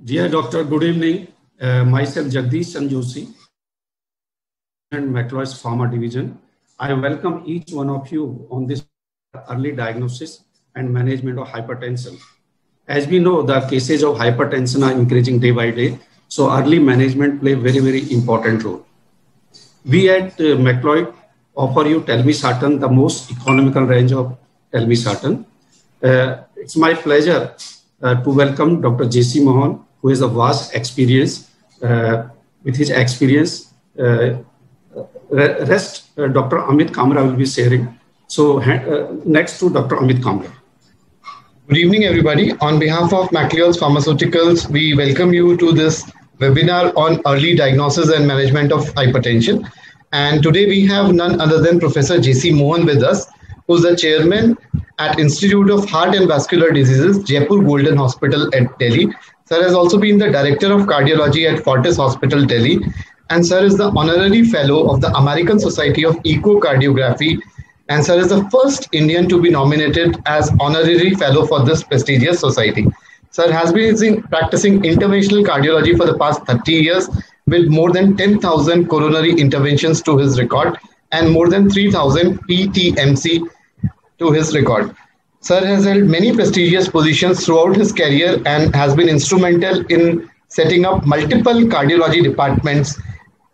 Dear Doctor, good evening. Myself Jagdish Sanjoshi and McLeod's Pharma Division. I welcome each one of you on this early diagnosis and management of hypertension. As we know, the cases of hypertension are increasing day by day, so early management play very important role. We at McLeod offer you telmisartan, the most economical range of telmisartan. It's my pleasure to welcome Dr. J.C. Mohan, who has a vast experience. With his experience, rest Dr. Amit Kamra will be sharing. So next to Dr. Amit Kamra. Good evening, everybody. On behalf of McLeod's Pharmaceuticals, we welcome you to this webinar on early diagnosis and management of hypertension. And today we have none other than Professor J.C. Mohan with us, who's the chairman at Institute of Heart and Vascular Diseases, Jaipur Golden Hospital at Delhi. Sir has also been the Director of Cardiology at Fortis Hospital, Delhi. And Sir is the Honorary Fellow of the American Society of Echocardiography. And Sir is the first Indian to be nominated as Honorary Fellow for this prestigious society. Sir has been practicing interventional cardiology for the past 30 years with more than 10,000 coronary interventions to his record and more than 3,000 PTMC to his record. Sir has held many prestigious positions throughout his career and has been instrumental in setting up multiple cardiology departments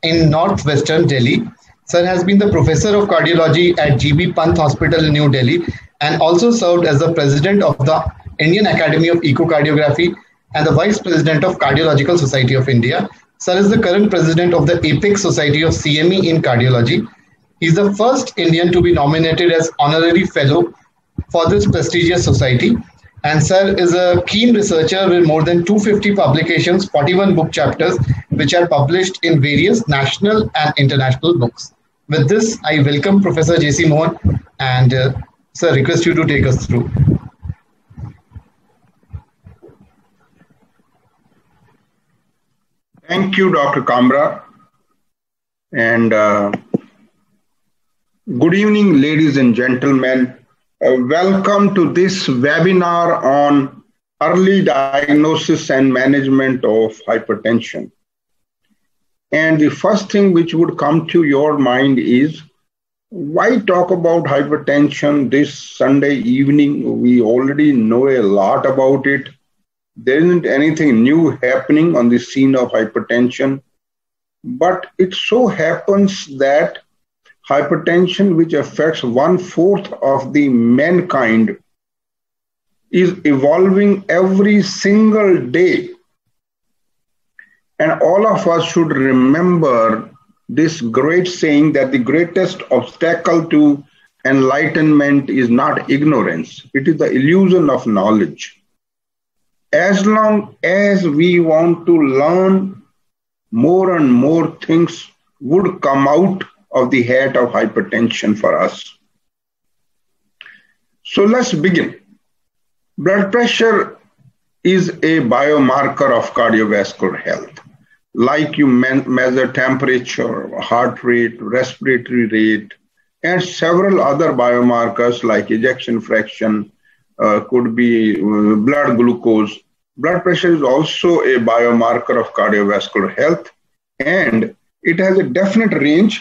in northwestern Delhi. Sir has been the Professor of Cardiology at GB Pant Hospital in New Delhi and also served as the President of the Indian Academy of Echocardiography and the Vice President of Cardiological Society of India. Sir is the current President of the Apex Society of CME in Cardiology. He is the first Indian to be nominated as Honorary Fellow for this prestigious society. And Sir is a keen researcher with more than 250 publications, 41 book chapters, which are published in various national and international books. With this, I welcome Professor J.C. Mohan and Sir, request you to take us through. Thank you, Dr. Kamra. And good evening, ladies and gentlemen. Welcome to this webinar on early diagnosis and management of hypertension. And the first thing which would come to your mind is, why talk about hypertension this Sunday evening? We already know a lot about it. There isn't anything new happening on the scene of hypertension. But it so happens that hypertension, which affects 1/4 of the mankind, is evolving every single day. And all of us should remember this great saying that the greatest obstacle to enlightenment is not ignorance, it is the illusion of knowledge. As long as we want to learn, more and more things would come out of the head of hypertension for us. So let's begin. Blood pressure is a biomarker of cardiovascular health. Like you measure temperature, heart rate, respiratory rate, and several other biomarkers like ejection fraction, could be blood glucose. Blood pressure is also a biomarker of cardiovascular health, and it has a definite range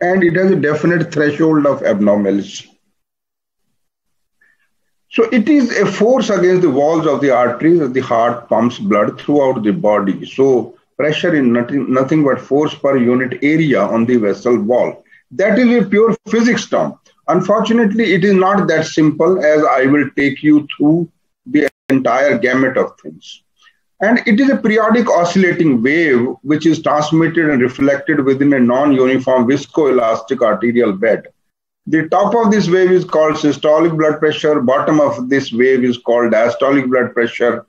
and it has a definite threshold of abnormality. So it is a force against the walls of the arteries as the heart pumps blood throughout the body. So pressure is nothing but force per unit area on the vessel wall. That is a pure physics term. Unfortunately, it is not that simple, as I will take you through the entire gamut of things. And it is a periodic oscillating wave which is transmitted and reflected within a non-uniform viscoelastic arterial bed. The top of this wave is called systolic blood pressure, bottom of this wave is called diastolic blood pressure,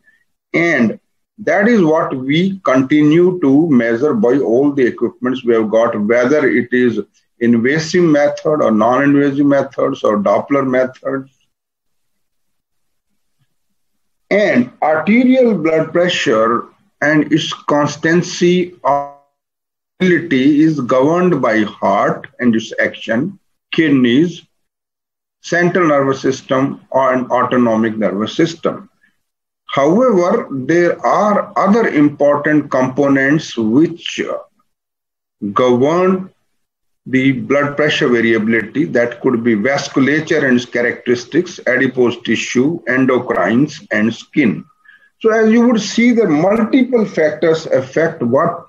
and that is what we continue to measure by all the equipments we have got, whether it is invasive method or non-invasive methods or Doppler methods. And arterial blood pressure and its constancy or stability is governed by heart and its action, kidneys, central nervous system, or an autonomic nervous system. However, there are other important components which govern the blood pressure variability. That could be vasculature and its characteristics, adipose tissue, endocrines, and skin. So as you would see, the multiple factors affect what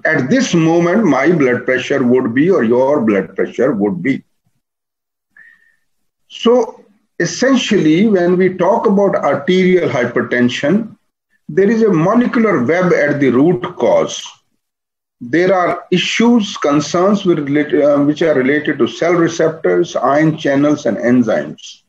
at this moment my blood pressure would be or your blood pressure would be. So essentially, when we talk about arterial hypertension, there is a molecular web at the root cause. There are issues, concerns which are related to cell receptors, ion channels, and enzymes.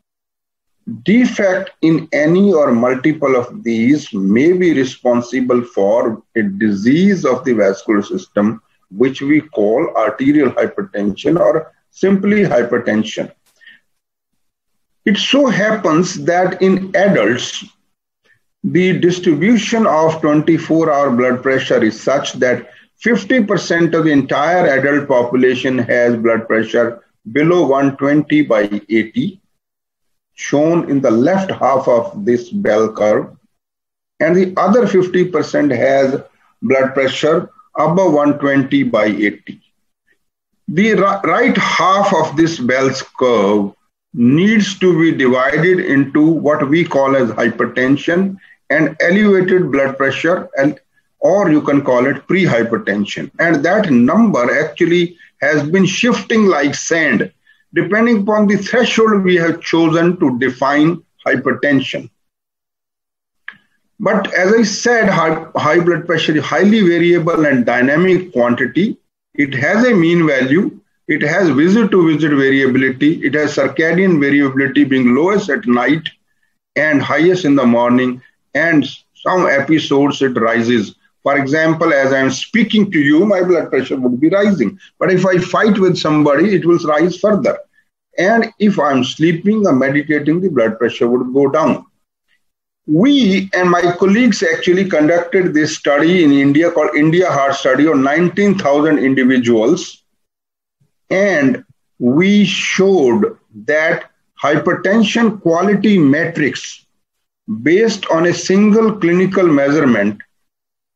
Defect in any or multiple of these may be responsible for a disease of the vascular system, which we call arterial hypertension or simply hypertension. It so happens that in adults, the distribution of 24-hour blood pressure is such that 50% of the entire adult population has blood pressure below 120 by 80, shown in the left half of this bell curve, and the other 50% has blood pressure above 120 by 80. The right half of this bell's curve needs to be divided into what we call as hypertension and elevated blood pressure, and or you can call it pre-hypertension. And that number actually has been shifting like sand, depending upon the threshold we have chosen to define hypertension. But as I said, high blood pressure is highly variable and dynamic quantity. It has a mean value. It has visit-to-visit variability. It has circadian variability, being lowest at night and highest in the morning. And some episodes it rises. For example, as I'm speaking to you, my blood pressure would be rising. But if I fight with somebody, it will rise further. And if I'm sleeping or meditating, the blood pressure would go down. We and my colleagues actually conducted this study in India called India Heart Study on 19,000 individuals. And we showed that hypertension quality metrics based on a single clinical measurement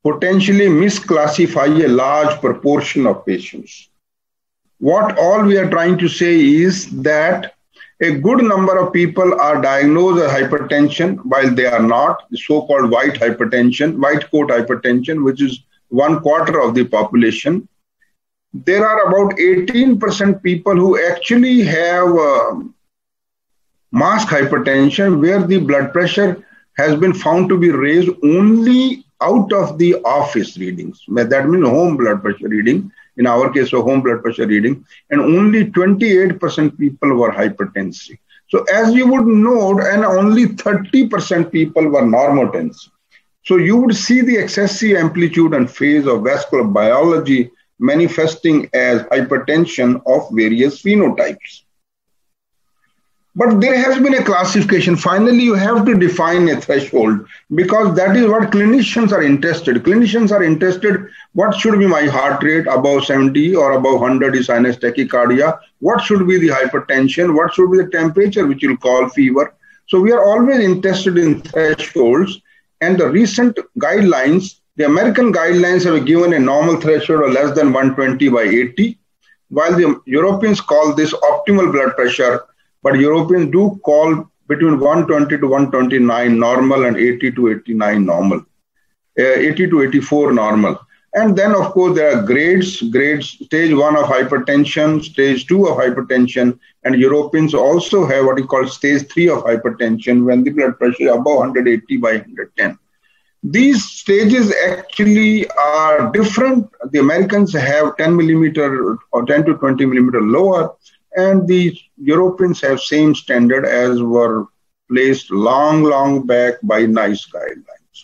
potentially misclassify a large proportion of patients. What all we are trying to say is that a good number of people are diagnosed as hypertension while they are not, the so-called white hypertension, white coat hypertension, which is 1/4 of the population. There are about 18% people who actually have mask hypertension, where the blood pressure has been found to be raised only out of the office readings. That means home blood pressure reading, in our case, a home blood pressure reading, and only 28% people were hypertensive. So as you would note, and only 30% people were normotensive. So you would see the excessive amplitude and phase of vascular biology manifesting as hypertension of various phenotypes. But there has been a classification. Finally, you have to define a threshold, because that is what clinicians are interested. Clinicians are interested, what should be my heart rate? Above 70 or above 100 is sinus tachycardia. What should be the hypertension? What should be the temperature, which you'll call fever? So we are always interested in thresholds. And the recent guidelines, the American guidelines have given a normal threshold of less than 120 by 80, while the Europeans call this optimal blood pressure. But Europeans do call between 120 to 129 normal and 80 to 89 normal, 80 to 84 normal. And then, of course, there are grades, stage 1 of hypertension, stage 2 of hypertension, and Europeans also have what we call stage 3 of hypertension, when the blood pressure is above 180 by 110. These stages actually are different. The Americans have 10 millimeter or 10 to 20 millimeter lower, and the Europeans have same standard as were placed long back by NICE guidelines.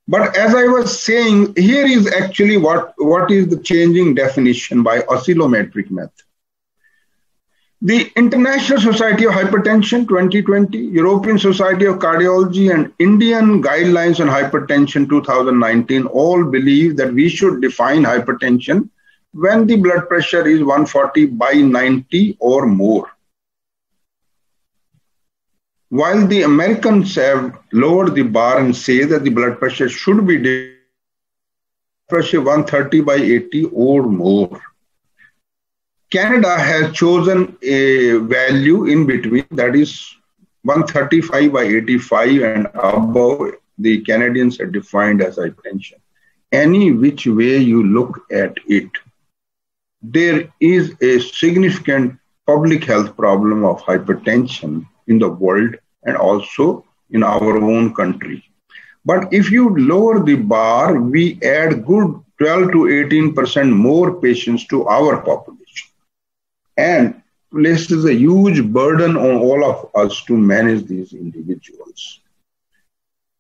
But as I was saying, here is actually what is the changing definition by oscillometric method. The International Society of Hypertension 2020, European Society of Cardiology, and Indian Guidelines on Hypertension 2019 all believe that we should define hypertension when the blood pressure is 140 by 90 or more. While the Americans have lowered the bar and say that the blood pressure should be pressure 130/80 or more. Canada has chosen a value in between, that is 135/85 and above. The Canadians are defined as hypertension. Any which way you look at it, there is a significant public health problem of hypertension in the world and also in our own country. But if you lower the bar, we add good 12 to 18% more patients to our population, and places a huge burden on all of us to manage these individuals.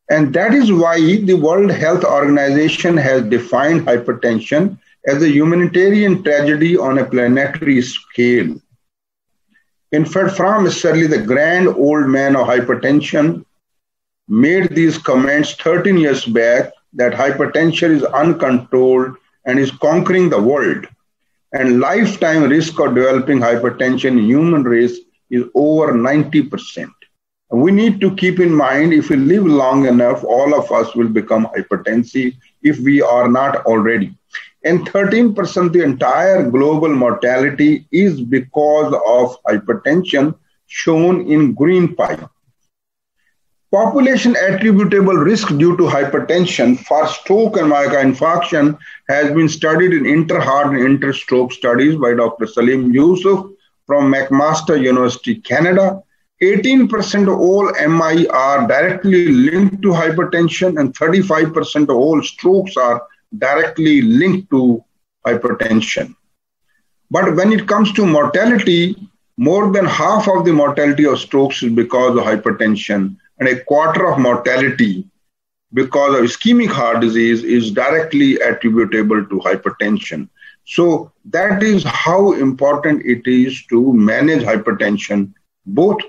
And that is why the World Health Organization has defined hypertension as a humanitarian tragedy on a planetary scale. In fact, Franz Searle, the grand old man of hypertension, made these comments 13 years back that hypertension is uncontrolled and is conquering the world. And lifetime risk of developing hypertension in human race is over 90%. We need to keep in mind, if we live long enough, all of us will become hypertensive if we are not already. And 13% the entire global mortality is because of hypertension, shown in green pie. Population attributable risk due to hypertension for stroke and myocardial has been studied in inter-heart and inter-stroke studies by Dr. Salim Yusuf from McMaster University, Canada. 18% of all MI are directly linked to hypertension, and 35% of all strokes are directly linked to hypertension. But when it comes to mortality, more than half of the mortality of strokes is because of hypertension, and a quarter of mortality because of ischemic heart disease is directly attributable to hypertension. So that is how important it is to manage hypertension, both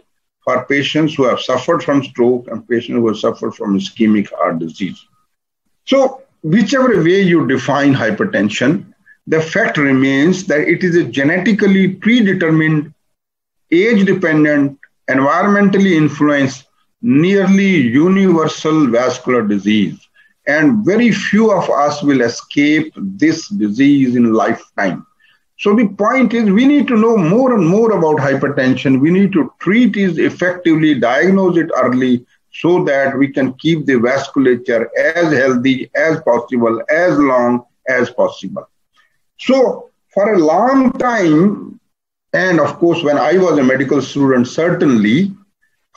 for patients who have suffered from stroke and patients who have suffered from ischemic heart disease. So whichever way you define hypertension, the fact remains that it is a genetically predetermined, age-dependent, environmentally influenced, nearly universal vascular disease. And very few of us will escape this disease in lifetime. So the point is, we need to know more and more about hypertension. We need to treat it effectively, diagnose it early, so that we can keep the vasculature as healthy as possible, as long as possible. So for a long time, and of course, when I was a medical student, certainly,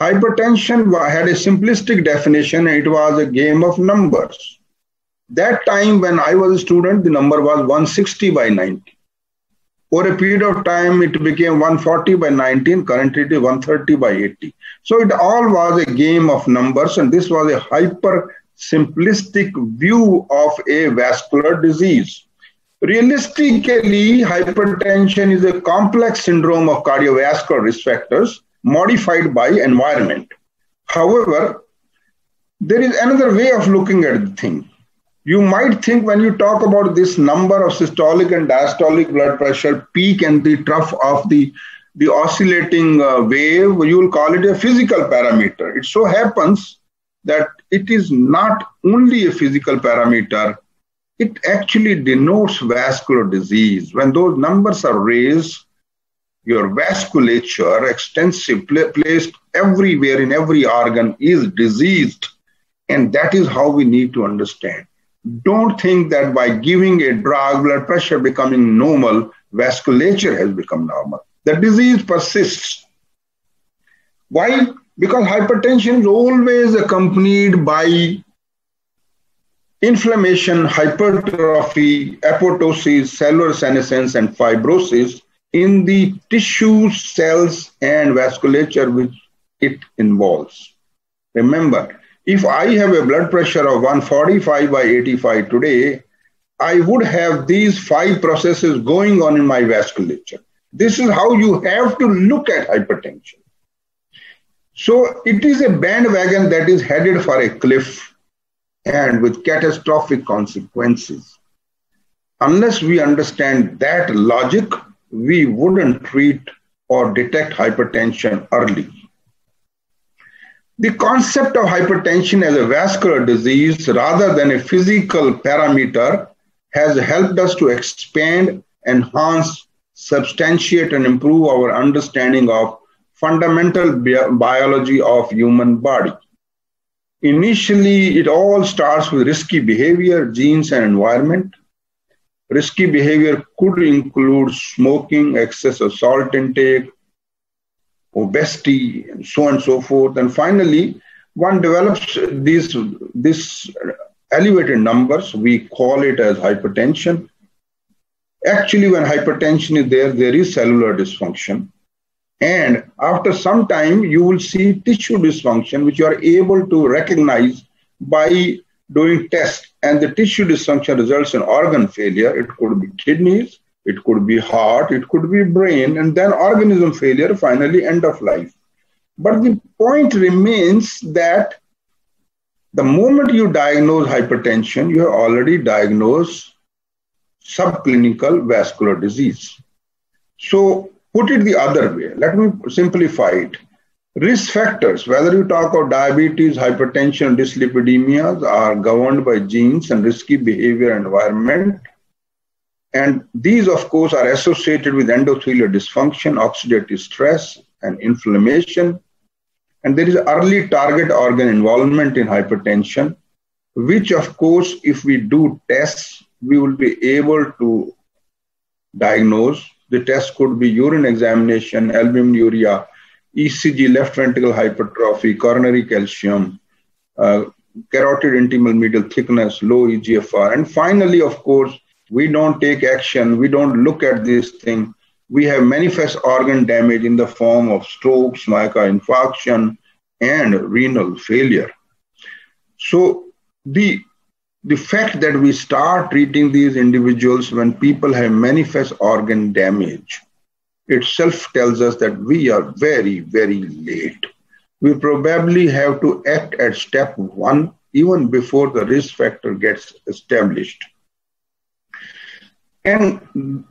hypertension had a simplistic definition. It was a game of numbers. That time when I was a student, the number was 160/90. For a period of time, it became 140/19, currently it is 130/80. So it all was a game of numbers, and this was a hyper simplistic view of a vascular disease. Realistically, hypertension is a complex syndrome of cardiovascular risk factors modified by environment. However, there is another way of looking at the thing. You might think, when you talk about this number of systolic and diastolic blood pressure, peak and the trough of the oscillating wave, you will call it a physical parameter. It so happens that it is not only a physical parameter, it actually denotes vascular disease. When those numbers are raised, your vasculature, extensive, placed everywhere in every organ, is diseased. And that is how we need to understand. Don't think that by giving a drug, blood pressure becoming normal, vasculature has become normal. The disease persists. Why? Because hypertension is always accompanied by inflammation, hypertrophy, apoptosis, cellular senescence, and fibrosis in the tissues, cells, and vasculature which it involves. Remember, if I have a blood pressure of 145/85 today, I would have these 5 processes going on in my vasculature. This is how you have to look at hypertension. So it is a bandwagon that is headed for a cliff and with catastrophic consequences. Unless we understand that logic, we wouldn't treat or detect hypertension early. The concept of hypertension as a vascular disease rather than a physical parameter has helped us to expand, enhance, substantiate, and improve our understanding of fundamental biology of human body. Initially, it all starts with risky behavior, genes, and environment. Risky behavior could include smoking, excess of salt intake, obesity, and so forth. And finally, one develops these elevated numbers. We call it as hypertension. Actually, when hypertension is there, there is cellular dysfunction. And after some time, you will see tissue dysfunction, which you are able to recognize by doing tests. And the tissue dysfunction results in organ failure. It could be kidneys, it could be heart, it could be brain, and then organism failure, finally end of life. But the point remains that the moment you diagnose hypertension, you have already diagnosed subclinical vascular disease. So put it the other way, let me simplify it. Risk factors, whether you talk of diabetes, hypertension, dyslipidemias, are governed by genes and risky behavior environment. And these, of course, are associated with endothelial dysfunction, oxidative stress, and inflammation. And there is early target organ involvement in hypertension, which, of course, if we do tests, we will be able to diagnose. The test could be urine examination, albuminuria, ECG, left ventricle hypertrophy, coronary calcium, carotid intimal medial thickness, low eGFR. And finally, of course, we don't take action. We don't look at this thing. We have manifest organ damage in the form of strokes, myocardial infarction, and renal failure. So the fact that we start treating these individuals when people have manifest organ damage itself tells us that we are very, very late. We probably have to act at step one even before the risk factor gets established. And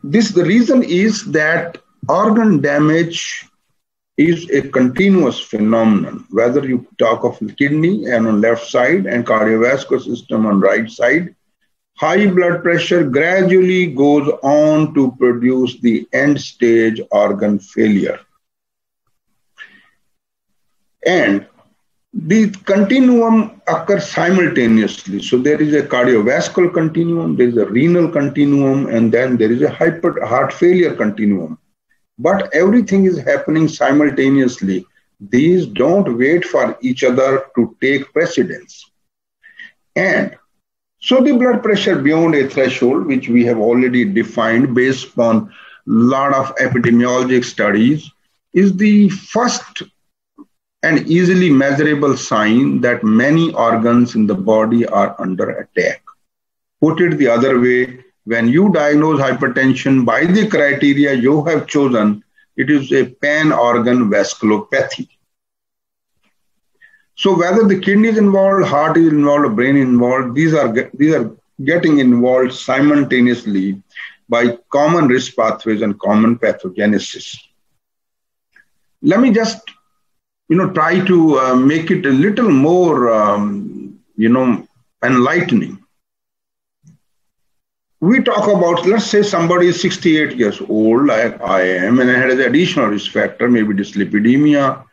the reason is that organ damage is a continuous phenomenon, whether you talk of kidney and on left side and cardiovascular system on right side. High blood pressure gradually goes on to produce the end stage organ failure. And the continuum occurs simultaneously. So there is a cardiovascular continuum, there is a renal continuum, and then there is a heart failure continuum. But everything is happening simultaneously. These don't wait for each other to take precedence. And so the blood pressure beyond a threshold, which we have already defined based upon a lot of epidemiologic studies, is the first and easily measurable sign that many organs in the body are under attack. Put it the other way, when you diagnose hypertension by the criteria you have chosen, it is a pan-organ vasculopathy. So whether the kidney is involved, heart is involved, or brain is involved, these are getting involved simultaneously by common risk pathways and common pathogenesis. Let me just try to make it a little more enlightening. We talk about, let's say somebody is 68 years old, like I am, and has an additional risk factor, maybe dyslipidemia,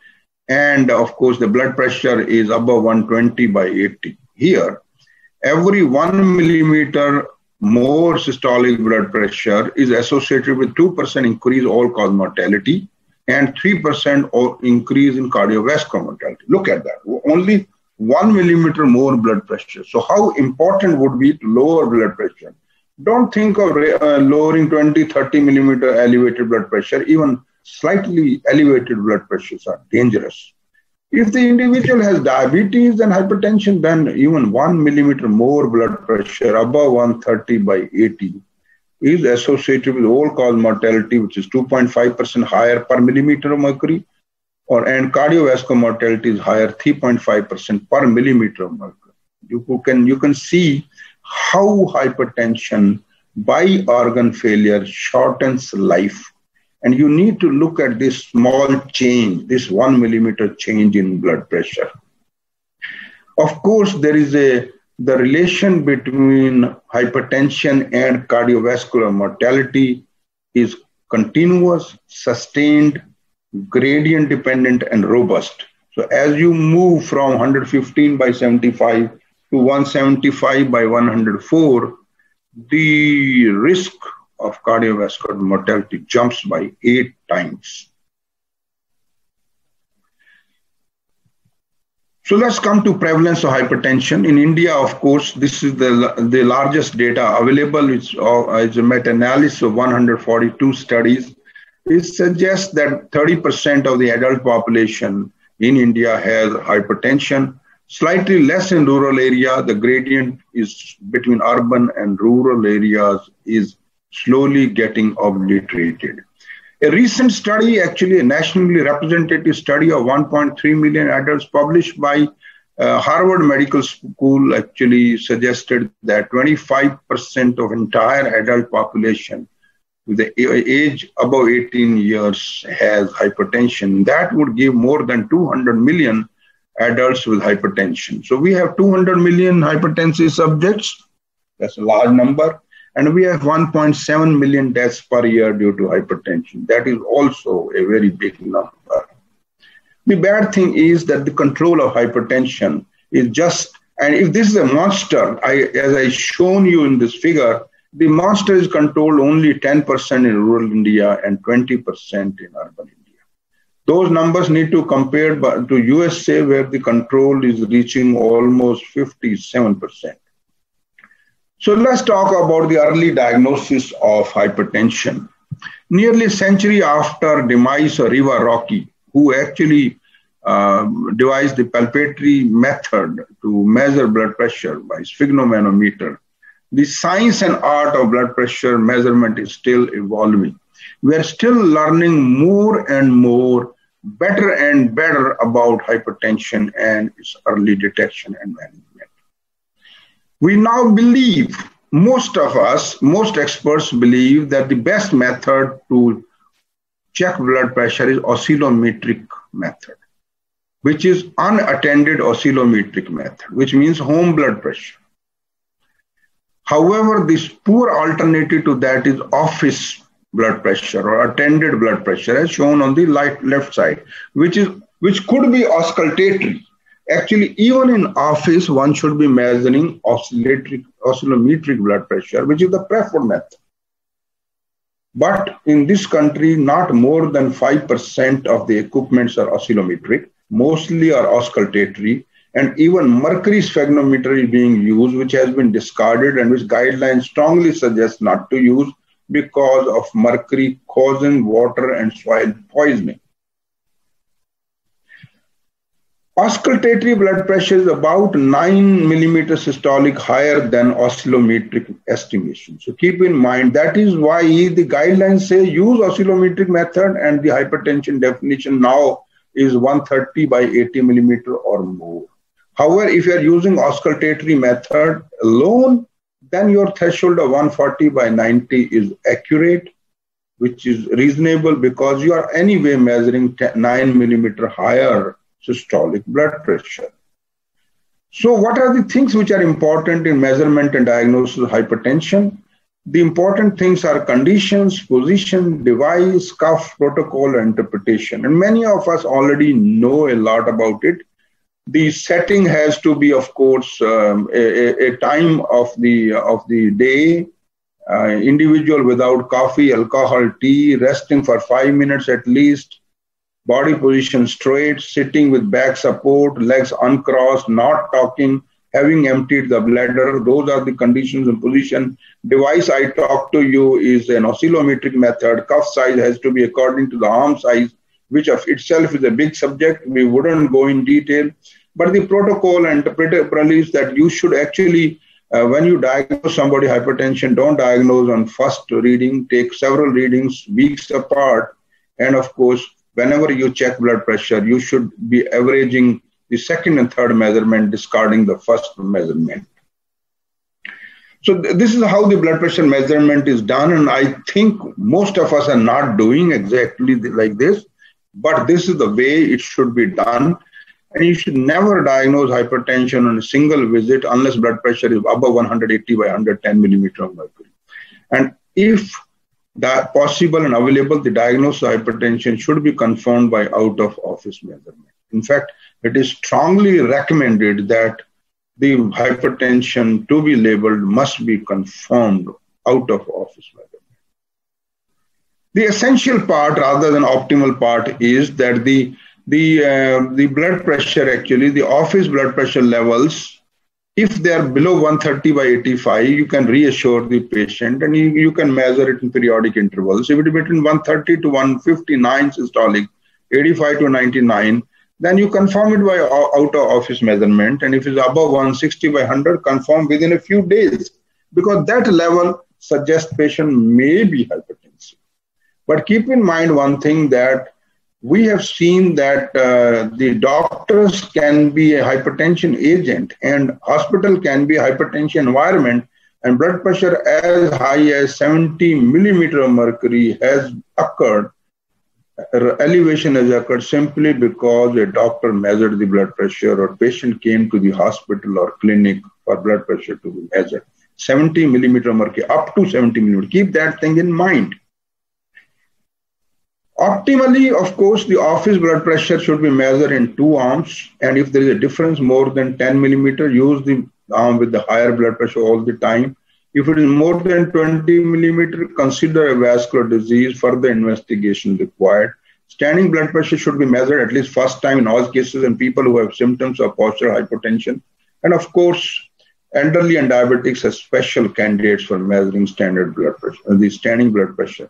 and of course the blood pressure is above 120 by 80. Here, every 1 millimeter more systolic blood pressure is associated with 2% increase all-cause mortality and 3% increase in cardiovascular mortality. Look at that, only 1 millimeter more blood pressure. So how important would be to lower blood pressure? Don't think of lowering 20, 30 millimeter elevated blood pressure. Even slightly elevated blood pressures are dangerous. If the individual has diabetes and hypertension, then even 1 millimeter more blood pressure above 130 by 80 is associated with all-cause mortality, which is 2.5% higher per millimeter of mercury, and cardiovascular mortality is higher, 3.5% per millimeter of mercury. You can see how hypertension by organ failure shortens life. And you need to look at this small change, this 1 millimeter change in blood pressure. Of course, there is the relation between hypertension and cardiovascular mortality is continuous, sustained, gradient dependent, and robust. So as you move from 115/75 to 175/104, the risk of cardiovascular mortality jumps by 8 times. So let's come to prevalence of hypertension. In India, of course, this is the largest data available. It's a meta-analysis of 142 studies. It suggests that 30% of the adult population in India has hypertension. Slightly less in rural area. The gradient is between urban and rural areas is slowly getting obliterated. A recent study, actually a nationally representative study of 1.3 million adults published by Harvard Medical School, actually suggested that 25% of entire adult population with the age above 18 years has hypertension. That would give more than 200 million adults with hypertension. So we have 200 million hypertensive subjects. That's a large number. And we have 1.7 million deaths per year due to hypertension. That is also a very big number. The bad thing is that the control of hypertension is just, and if this is a monster, as I shown you in this figure, the monster is controlled only 10% in rural India and 20% in urban India. Those numbers need to compare to USA, where the control is reaching almost 57%. So let's talk about the early diagnosis of hypertension. Nearly a century after demise of Riva Rocky, who actually devised the palpatory method to measure blood pressure by sphygmomanometer, the science and art of blood pressure measurement is still evolving. We are still learning more and more, better and better about hypertension and its early detection and management. We now believe, most experts believe that the best method to check blood pressure is oscillometric method, which is unattended oscillometric method, which means home blood pressure. However, this poor alternative to that is office blood pressure or attended blood pressure, as shown on the left side, which could be auscultatory. Actually, even in office, one should be measuring oscillometric blood pressure, which is the preferred method. But in this country, not more than 5% of the equipments are oscillometric, mostly are auscultatory, and even mercury sphygmometer is being used, which has been discarded and which guidelines strongly suggest not to use because of mercury causing water and soil poisoning. Auscultatory blood pressure is about 9 millimeters systolic higher than oscillometric estimation. So keep in mind, that is why the guidelines say use oscillometric method, and the hypertension definition now is 130/80 millimeter or more. However, if you are using auscultatory method alone, then your threshold of 140/90 is accurate, which is reasonable because you are anyway measuring 9 millimeter higher systolic blood pressure. So what are the things which are important in measurement and diagnosis of hypertension? The important things are conditions, position, device, cuff, protocol, and interpretation. And many of us already know a lot about it. The setting has to be, of course, a time of the day, individual without coffee, alcohol, tea, resting for 5 minutes at least, body position straight, sitting with back support, legs uncrossed, not talking, having emptied the bladder. Those are the conditions and position. Device I talk to you is an oscillometric method. Cuff size has to be according to the arm size, which of itself is a big subject. We wouldn't go in detail. But the protocol and interpreter believes that you should actually, when you diagnose somebody hypertension, don't diagnose on first reading, take several readings, weeks apart. And of course, whenever you check blood pressure, you should be averaging the second and third measurement, discarding the first measurement. So this is how the blood pressure measurement is done. And I think most of us are not doing exactly like this, but this is the way it should be done. And you should never diagnose hypertension on a single visit unless blood pressure is above 180 by 110 millimeter of mercury. And if that possible and available, the diagnosis of hypertension should be confirmed by out-of-office measurement. In fact, it is strongly recommended that the hypertension to be labeled must be confirmed out-of-office measurement. The essential part rather than optimal part is that the blood pressure, actually, the office blood pressure levels, if they are below 130 by 85, you can reassure the patient and you can measure it in periodic intervals. If it is between 130 to 159 systolic, 85 to 99, then you confirm it by out-of-office measurement. And if it's above 160 by 100, confirm within a few days, because that level suggests patient may be hypertensive. But keep in mind one thing, that we have seen that the doctors can be a hypertension agent and hospital can be a hypertension environment, and blood pressure as high as 70 millimeter of mercury has occurred. Elevation has occurred simply because a doctor measured the blood pressure or patient came to the hospital or clinic for blood pressure to be measured. 70 millimeter of mercury, up to 70 millimeter. Keep that thing in mind. Optimally, of course, the office blood pressure should be measured in 2 arms. And if there is a difference more than 10 millimeter, use the arm with the higher blood pressure all the time. If it is more than 20 millimeter, consider a vascular disease, further investigation required. Standing blood pressure should be measured at least first time in all cases in people who have symptoms of postural hypertension. And of course, elderly and diabetics are special candidates for measuring standard blood pressure, the standing blood pressure.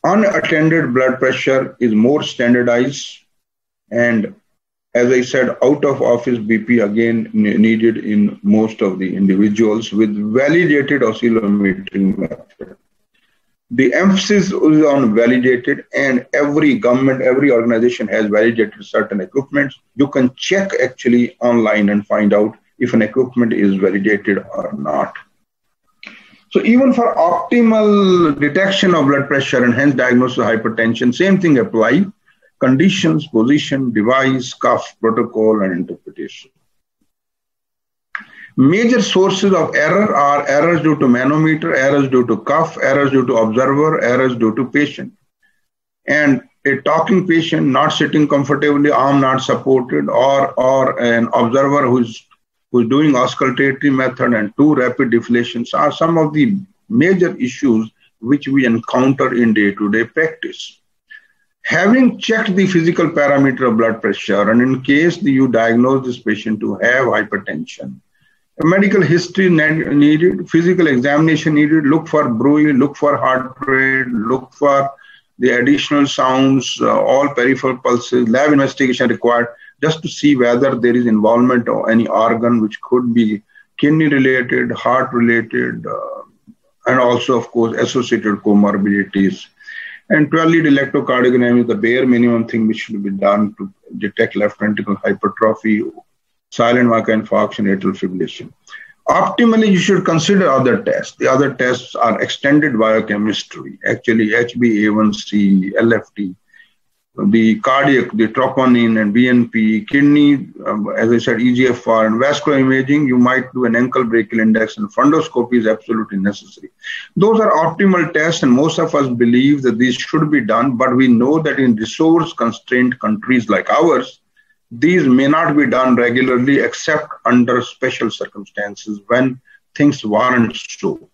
Unattended blood pressure is more standardized, and as I said, out-of-office BP again needed in most of the individuals with validated oscillometry method. The emphasis is on validated, and every government, every organization has validated certain equipment. You can check actually online and find out if an equipment is validated or not. So even for optimal detection of blood pressure and hence diagnosis of hypertension, same thing apply: conditions, position, device, cuff, protocol, and interpretation. Major sources of error are errors due to manometer, errors due to cuff, errors due to observer, errors due to patient. And a talking patient not sitting comfortably, arm not supported, or an observer who's doing auscultatory method and too rapid deflations are some of the major issues which we encounter in day-to-day practice. Having checked the physical parameter of blood pressure, and in case you diagnose this patient to have hypertension, a medical history needed, physical examination needed, look for bruit, look for heart rate, look for the additional sounds, all peripheral pulses, lab investigation required, just to see whether there is involvement of any organ which could be kidney related, heart related, and also, of course, associated comorbidities. And 12-lead electrocardiogram is the bare minimum thing which should be done to detect left ventricular hypertrophy, silent myocardial atrial fibrillation. Optimally, you should consider other tests. The other tests are extended biochemistry, actually HbA1c, LFT, the cardiac, the troponin and BNP, kidney, as I said, EGFR, and vascular imaging. You might do an ankle brachial index, and fundoscopy is absolutely necessary. Those are optimal tests, and most of us believe that these should be done, but we know that in resource-constrained countries like ours, these may not be done regularly except under special circumstances when things warrant so.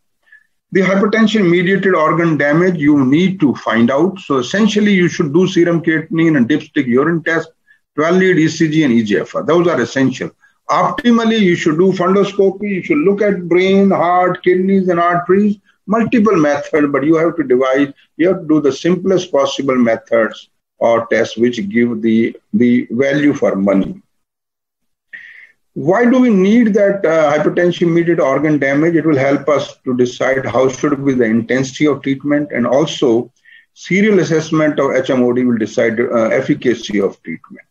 The hypertension-mediated organ damage you need to find out. So essentially, you should do serum creatinine and dipstick urine test, 12-lead ECG and EGFR. Those are essential. Optimally, you should do fundoscopy. You should look at brain, heart, kidneys, and arteries. Multiple methods, but you have to divide. You have to do the simplest possible methods or tests which give the value for money. Why do we need that hypertension-mediated organ damage? It will help us to decide how should be the intensity of treatment, and also serial assessment of HMOD will decide efficacy of treatment.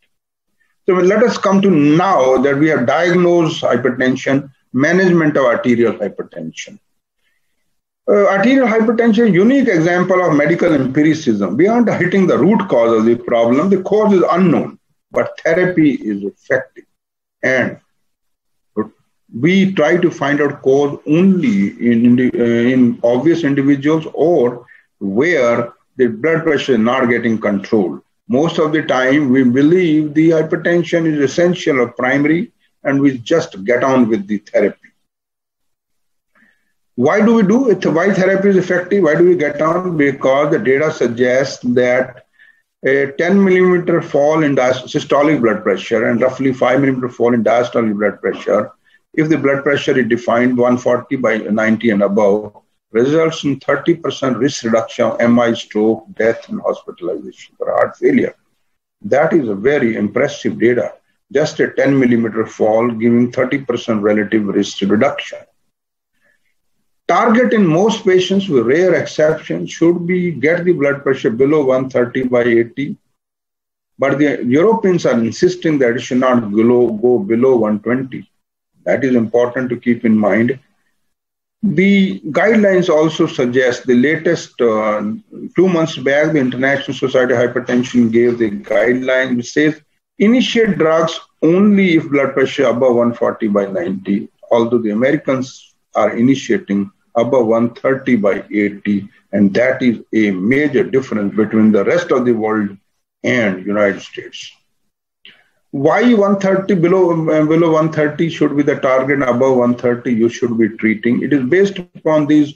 So let us come to now that we have diagnosed hypertension, management of arterial hypertension. Arterial hypertension is a unique example of medical empiricism. Beyond hitting the root cause of the problem, the cause is unknown. but therapy is effective. And we try to find out cause only in obvious individuals or where the blood pressure is not getting controlled. Most of the time, we believe the hypertension is essential or primary, and we just get on with the therapy. Why do we do it? Why therapy is effective? Why do we get on? Because the data suggests that a 10 millimeter fall in systolic blood pressure and roughly 5 millimeter fall in diastolic blood pressure, if the blood pressure is defined 140/90 and above, results in 30% risk reduction of MI, stroke, death, and hospitalization for heart failure. That is a very impressive data. Just a 10 millimeter fall giving 30% relative risk reduction. Target in most patients, with rare exceptions, should be get the blood pressure below 130/80. But the Europeans are insisting that it should not go below 120. That is important to keep in mind. The guidelines also suggest the latest 2 months back, the International Society of Hypertension gave the guideline which says initiate drugs only if blood pressure above 140/90, although the Americans are initiating above 130/80, and that is a major difference between the rest of the world and United States. Why 130 below 130 should be the target, and above 130 you should be treating? It is based upon these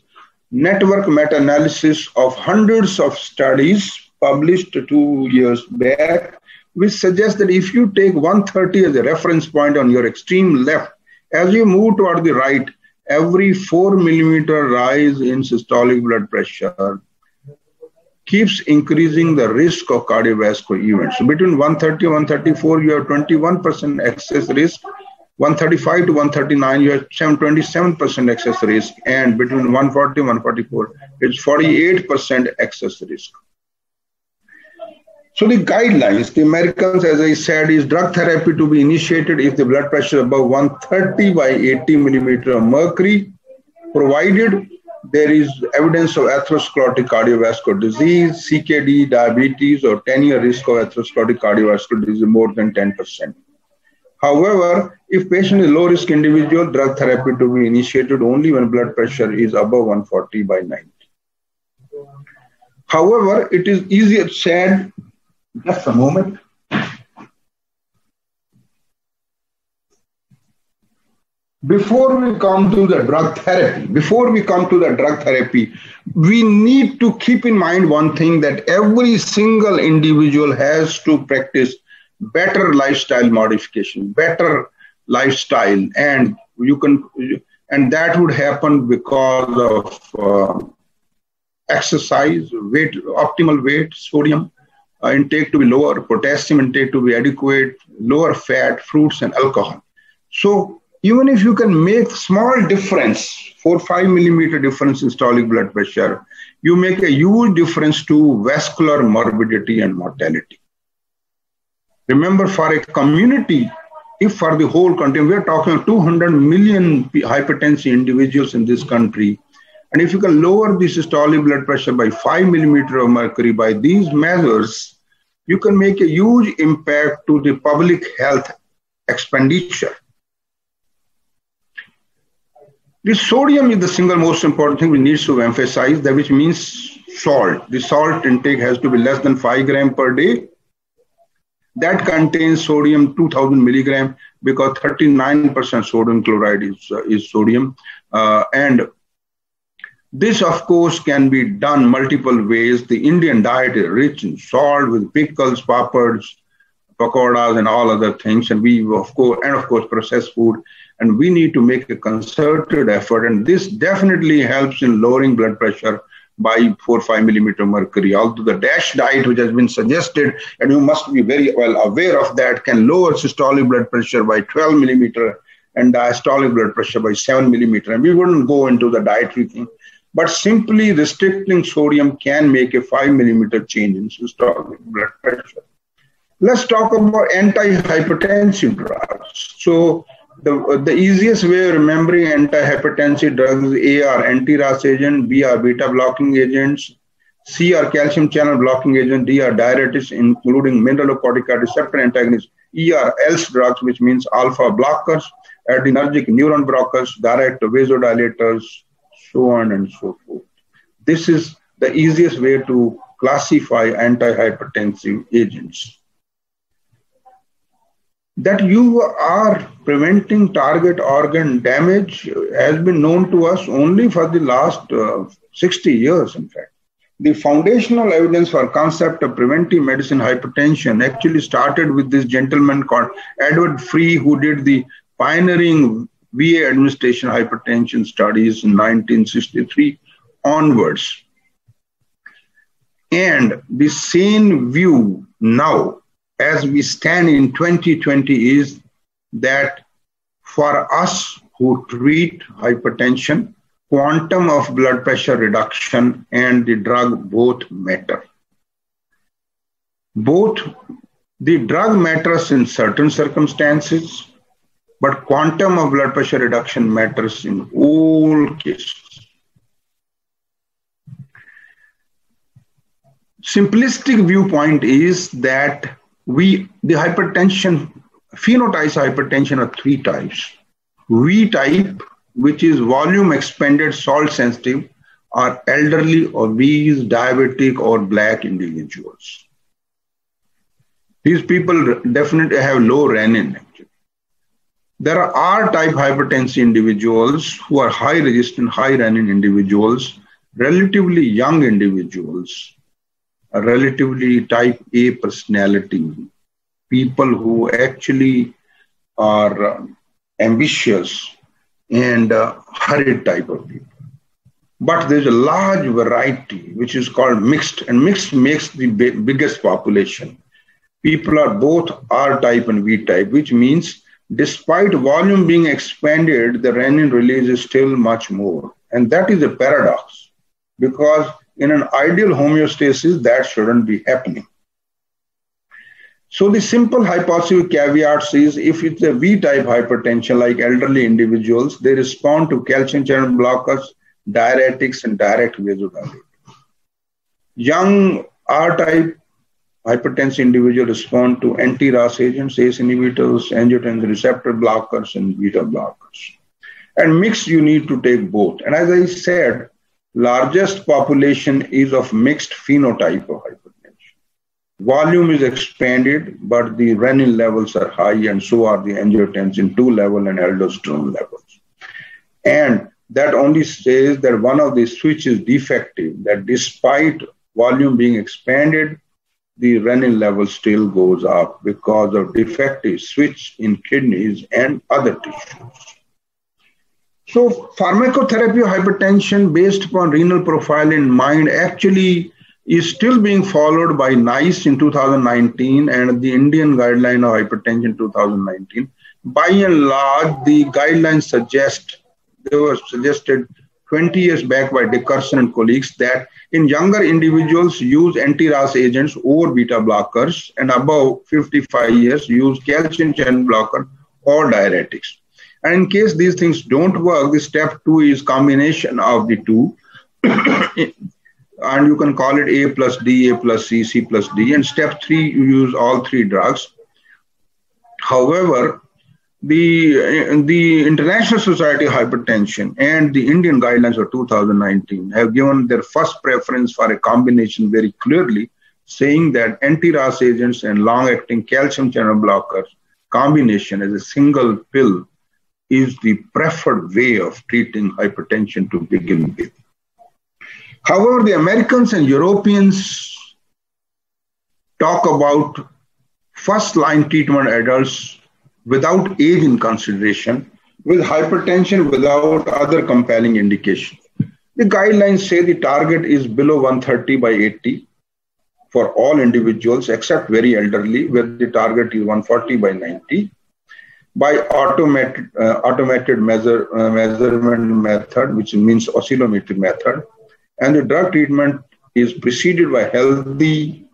network meta-analysis of hundreds of studies published 2 years back, which suggests that if you take 130 as a reference point on your extreme left, as you move toward the right, every 4 millimeter rise in systolic blood pressure keeps increasing the risk of cardiovascular events. So between 130 and 134, you have 21% excess risk. 135 to 139, you have 27% excess risk. And between 140 and 144, it's 48% excess risk. So the guidelines, the Americans, as I said, is drug therapy to be initiated if the blood pressure is above 130/80 millimeter of mercury, provided there is evidence of atherosclerotic cardiovascular disease, CKD, diabetes, or 10-year risk of atherosclerotic cardiovascular disease more than 10%. However, if patient is low-risk individual, drug therapy to be initiated only when blood pressure is above 140/90. However, it is easier said. Just a moment. Before we come to the drug therapy, we need to keep in mind one thing, that every single individual has to practice better lifestyle modification, better lifestyle, and that would happen because of exercise, weight, optimal weight, sodium intake to be lower, potassium intake to be adequate, lower fat, fruits, and alcohol. So even if you can make small difference, 4 or 5 millimeter difference in systolic blood pressure, you make a huge difference to vascular morbidity and mortality. Remember, for a community, if for the whole country, we are talking 200 million hypertensive individuals in this country, and if you can lower the systolic blood pressure by 5 millimeter of mercury by these measures, you can make a huge impact to the public health expenditure. The sodium is the single most important thing we need to emphasize, that which means salt. The salt intake has to be less than 5 grams per day. That contains sodium 2000 milligrams, because 39% sodium chloride is sodium. And this, of course, can be done multiple ways. The Indian diet is rich in salt with pickles, papads, pakoras, and all other things. And of course, processed food. And we need to make a concerted effort. And this definitely helps in lowering blood pressure by 4 or 5 millimeter mercury. Although the DASH diet, which has been suggested, and you must be very well aware of that, can lower systolic blood pressure by 12 millimeter and diastolic blood pressure by 7 millimeter. And we wouldn't go into the dietary thing. But simply restricting sodium can make a 5 millimeter change in systolic blood pressure. Let's talk about antihypertensive drugs. So the easiest way of remembering antihypertensive drugs, A are anti-RAS agent, B are beta blocking agents, C are calcium channel blocking agents. D are diuretics, including mineralocorticoid receptor antagonists. E are ELS drugs, which means alpha blockers, adrenergic neuron blockers, direct vasodilators, so on and so forth. This is the easiest way to classify antihypertensive agents. That you are preventing target organ damage has been known to us only for the last 60 years, in fact. The foundational evidence for concept of preventive medicine hypertension actually started with this gentleman called Edward Free, who did the pioneering VA administration hypertension studies in 1963 onwards. And the same view now, as we stand in 2020, is that for us who treat hypertension, quantum of blood pressure reduction and the drug both matter. Both the drug matters in certain circumstances, but quantum of blood pressure reduction matters in all cases. Simplistic viewpoint is that the hypertension, phenotypes of hypertension are three types. V type, which is volume expanded, salt sensitive, are elderly, obese, diabetic, or black individuals. These people definitely have low renin. Actually. There are R-type hypertensive individuals who are high resistant, high renin individuals, relatively young individuals, a relatively type A personality, people who actually are ambitious and hurried type of people. But there's a large variety which is called mixed, and mixed makes the biggest population. People are both R-type and V-type, which means despite volume being expanded, the renin release is still much more. And that is a paradox, because in an ideal homeostasis, that shouldn't be happening. So the simple hypothesis caveat is if it's a V-type hypertension, like elderly individuals, they respond to calcium channel blockers, diuretics, and direct vasodilators. Young R-type hypertensive individuals respond to anti-RAS agents, ACE inhibitors, angiotensin receptor blockers, and beta blockers. And mixed, you need to take both. And as I said, largest population is of mixed phenotype of hypertension. Volume is expanded, but the renin levels are high, and so are the angiotensin 2 level and aldosterone levels. And that only says that one of the switch is defective, that despite volume being expanded, the renin level still goes up because of defective switch in kidneys and other tissues. So pharmacotherapy of hypertension based upon renal profile in mind actually is still being followed by NICE in 2019 and the Indian Guideline of Hypertension 2019. By and large, the guidelines they were suggested 20 years back by Dickerson and colleagues that in younger individuals use anti-RAS agents or beta blockers, and above 55 years use calcium channel blocker or diuretics. And in case these things don't work, the step 2 is combination of the two. And you can call it A plus D, A plus C, C plus D. And step 3, you use all three drugs. However, the International Society of Hypertension and the Indian Guidelines of 2019 have given their first preference for a combination very clearly, saying that anti-RAS agents and long-acting calcium channel blockers combination as a single pill is the preferred way of treating hypertension to begin with. However, the Americans and Europeans talk about first-line treatment adults without age in consideration, with hypertension without other compelling indication. The guidelines say the target is below 130 by 80 for all individuals except very elderly, where the target is 140 by 90. By automated measurement method, which means oscillometry method, and the drug treatment is preceded by healthy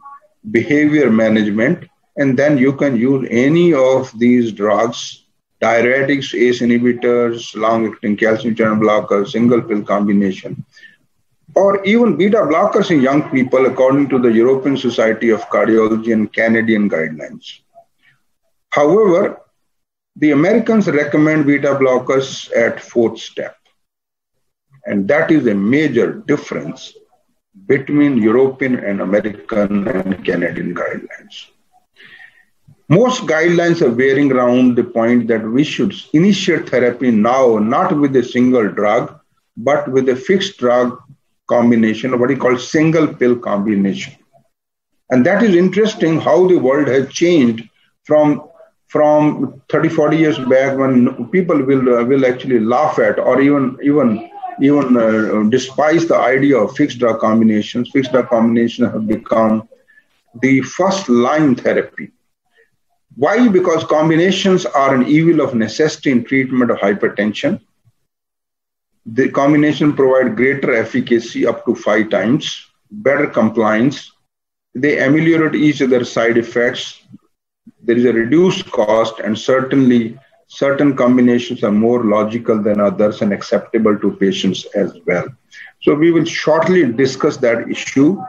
behavior management, and then you can use any of these drugs, diuretics, ACE inhibitors, long-acting calcium channel blockers, single pill combination, or even beta blockers in young people according to the European Society of Cardiology and Canadian guidelines. However, the Americans recommend beta blockers at 4th step. And that is a major difference between European and American and Canadian guidelines. Most guidelines are veering around the point that we should initiate therapy now, not with a single drug, but with a fixed drug combination, or what you call single pill combination. And that is interesting how the world has changed from 30, 40 years back, when people will actually laugh at or even despise the idea of fixed drug combinations. Fixed drug combinations have become the first line therapy. Why? Because combinations are an evil of necessity in treatment of hypertension. The combination provide greater efficacy up to 5 times, better compliance. They ameliorate each other's side effects. There is a reduced cost, and certainly certain combinations are more logical than others and acceptable to patients as well. So we will shortly discuss that issue.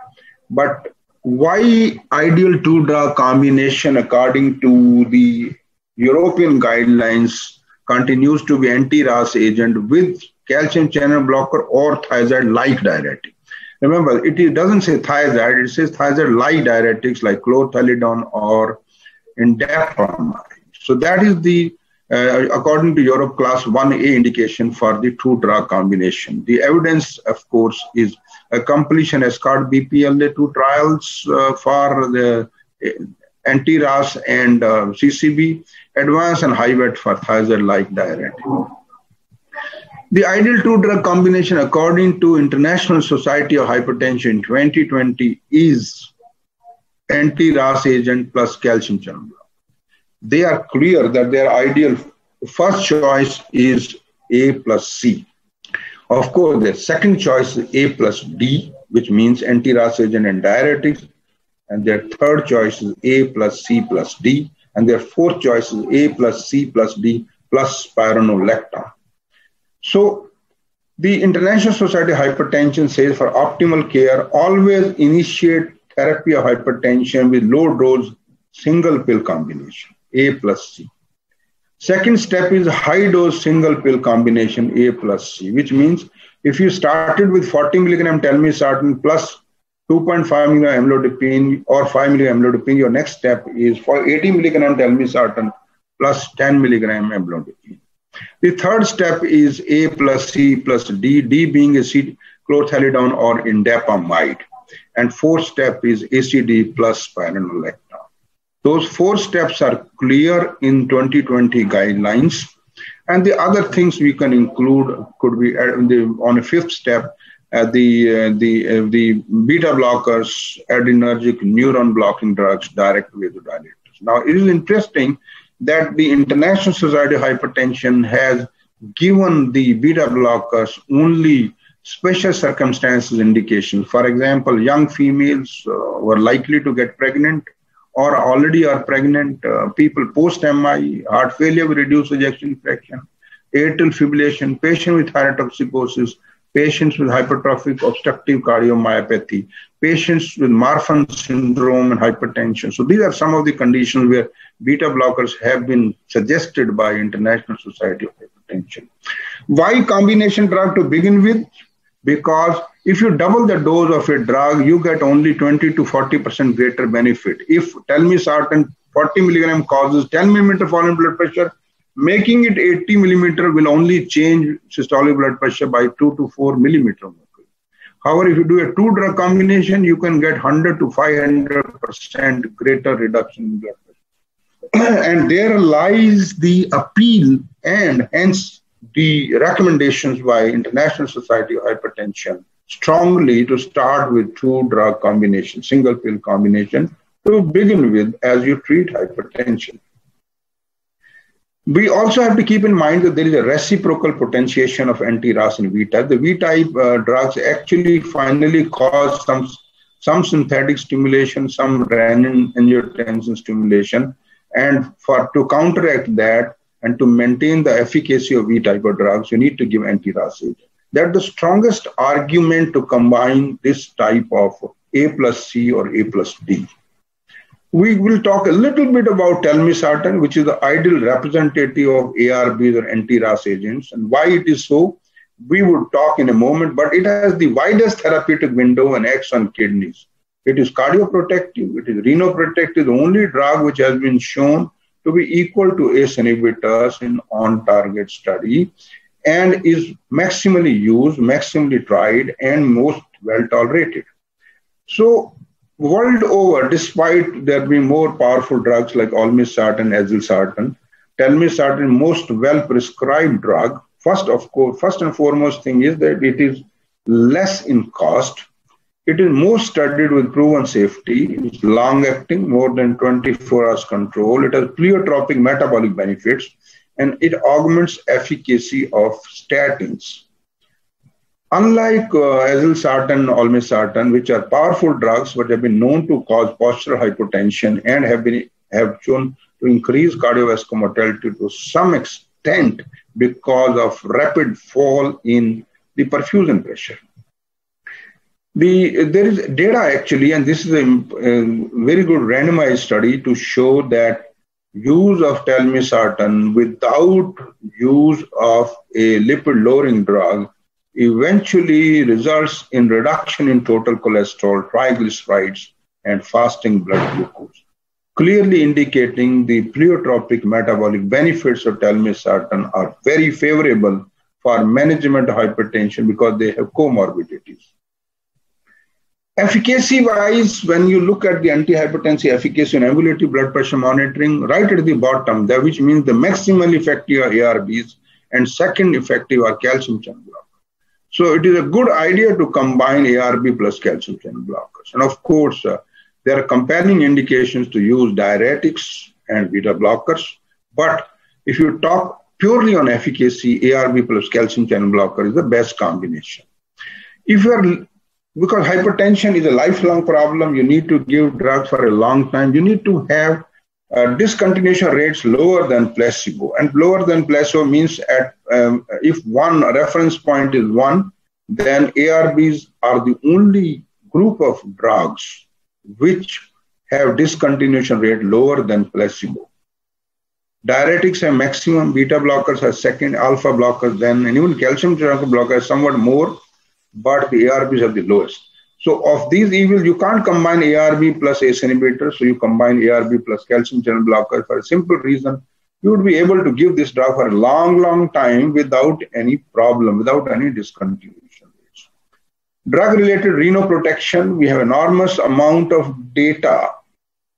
But why ideal 2-drug combination according to the European guidelines continues to be anti-RAS agent with calcium channel blocker or thiazide-like diuretic? Remember, it doesn't say thiazide, it says thiazide-like diuretics like chlorthalidone or indapamide. So that is the, according to Europe, class 1A indication for the 2-drug combination. The evidence, of course, is completion ESCART BPLA2 trials for the anti-RAS and CCB, advanced and high-wet for thiazide-like diuretic. The ideal 2-drug combination, according to International Society of Hypertension 2020, is anti-RAS agent plus calcium channel blocker. They are clear that their ideal first choice is A plus C. Of course, their second choice is A plus D, which means anti-RAS agent and diuretics. And their third choice is A plus C plus D. And their fourth choice is A plus C plus D plus spironolactone. So the International Society of Hypertension says for optimal care, always initiate therapy of hypertension with low dose single pill combination, A plus C. Second step is high dose single pill combination, A plus C, which means if you started with 40 milligram telmisartan plus 2.5 milligram amlodipine or 5 milligram amlodipine, your next step is for 80 milligram telmisartan plus 10 milligram amlodipine. The third step is A plus C plus D, D being a chlorthalidone or indapamide. And fourth step is ACD plus spironolactone. Those 4 steps are clear in 2020 guidelines. And the other things we can include could be on a 5th step, the beta blockers, adrenergic neuron blocking drugs, direct vasodilators. Now, it is interesting that the International Society of Hypertension has given the beta blockers only special circumstances indication. For example, young females were likely to get pregnant or already are pregnant, people post-MI, heart failure with reduced ejection fraction, atrial fibrillation, patients with thyrotoxicosis, patients with hypertrophic obstructive cardiomyopathy, patients with Marfan syndrome and hypertension. So these are some of the conditions where beta blockers have been suggested by International Society of Hypertension. Why combination drug to begin with? Because if you double the dose of a drug, you get only 20 to 40% greater benefit. If telmisartan 40 milligram causes 10 millimeter fall in blood pressure, making it 80 millimeter will only change systolic blood pressure by 2 to 4 millimeter. However, if you do a 2-drug combination, you can get 100 to 500% greater reduction in blood pressure. And there lies the appeal and hence the recommendations by International Society of Hypertension strongly to start with 2-drug combination, single pill combination to begin with as you treat hypertension. We also have to keep in mind that there is a reciprocal potentiation of anti-RAS and V-type. The V-type drugs actually finally cause some synthetic stimulation, some renin-angiotensin stimulation. And to counteract that and to maintain the efficacy of V-type of drugs, you need to give anti-RAS agent. that the strongest argument to combine this type of A plus C or A plus D. We will talk a little bit about telmisartan, which is the ideal representative of ARBs or anti-RAS agents, and why it is so. We would talk in a moment, but it has the widest therapeutic window and acts on kidneys. It is cardioprotective, it is renoprotective, the only drug which has been shown to be equal to ACE inhibitors in on-target study, and is maximally used, maximally tried, and most well tolerated. So, world over, despite there being more powerful drugs like olmesartan, azilsartan, telmisartan, most well prescribed drug. First and foremost thing is that it is less in cost. It is more studied with proven safety. It is long-acting, more than 24 hours control. It has pleiotropic metabolic benefits, and it augments efficacy of statins. Unlike azilsartan, olmesartan, which are powerful drugs but have been known to cause postural hypotension and have shown to increase cardiovascular mortality to some extent because of rapid fall in the perfusion pressure. There is data actually, and this is a very good randomized study to show that use of telmisartan without use of a lipid-lowering drug eventually results in reduction in total cholesterol, triglycerides, and fasting blood glucose, clearly indicating the pleiotropic metabolic benefits of telmisartan are very favorable for management of hypertension because they have comorbidities. Efficacy-wise, when you look at the antihypertensive efficacy in ambulatory blood pressure monitoring, right at the bottom, which means the maximally effective are ARBs and second effective are calcium channel blockers. So it is a good idea to combine ARB plus calcium channel blockers. And of course, there are compelling indications to use diuretics and beta blockers. But if you talk purely on efficacy, ARB plus calcium channel blocker is the best combination. Because hypertension is a lifelong problem, you need to give drugs for a long time. You need to have discontinuation rates lower than placebo. And lower than placebo means if one reference point is 1, then ARBs are the only group of drugs which have discontinuation rate lower than placebo. Diuretics have maximum, beta blockers have second, alpha blockers then, and even calcium channel blockers somewhat more, but the ARBs are the lowest. So of these evils, you can't combine ARB plus ACE inhibitor, so you combine ARB plus calcium channel blocker for a simple reason. You would be able to give this drug for a long time without any problem, without any discontinuation rates. Drug-related renoprotection, we have enormous amount of data,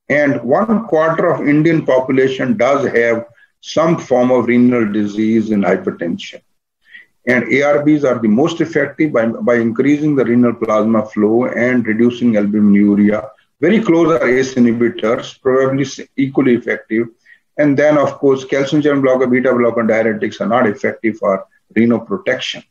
and 1/4 of Indian population does have some form of renal disease and hypertension. And ARBs are the most effective by increasing the renal plasma flow and reducing albuminuria. Very close are ACE inhibitors, probably equally effective. And then, of course, calcium channel blocker, beta blocker, diuretics are not effective for renoprotection.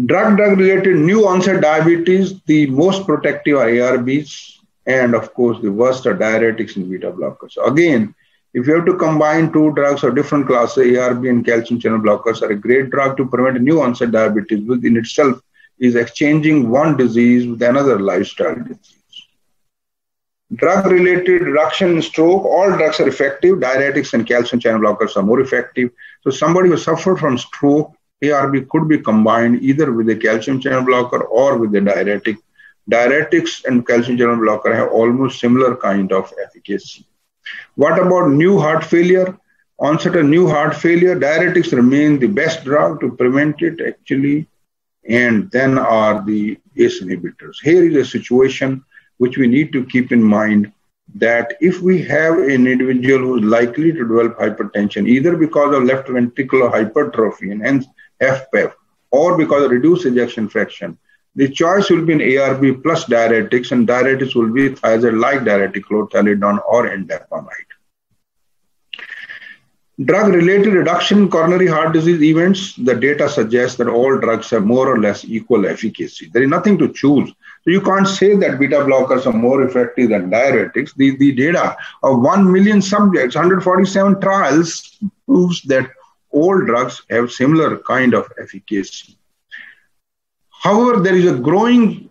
Drug-related new onset diabetes, the most protective are ARBs, and of course, the worst are diuretics and beta blockers. So again, if you have to combine two drugs of different classes, ARB and calcium channel blockers are a great drug to prevent new onset diabetes, which in itself is exchanging one disease with another lifestyle disease. Drug-related reduction in stroke, all drugs are effective. Diuretics and calcium channel blockers are more effective. So somebody who suffered from stroke, ARB could be combined either with a calcium channel blocker or with a diuretic. Diuretics and calcium channel blocker have almost similar kind of efficacy. What about new heart failure? Onset of new heart failure, diuretics remain the best drug to prevent it actually, and then are the ACE inhibitors. Here is a situation which we need to keep in mind that if we have an individual who is likely to develop hypertension, either because of left ventricular hypertrophy and hence HFpEF, or because of reduced ejection fraction, the choice will be in ARB plus diuretics, and diuretics will be thiazide like diuretic, chlorthalidone or indapamide. Drug-related reduction in coronary heart disease events, the data suggests that all drugs have more or less equal efficacy. There is nothing to choose. So you can't say that beta blockers are more effective than diuretics. The data of 1 million subjects, 147 trials, proves that all drugs have similar kind of efficacy. However, there is a growing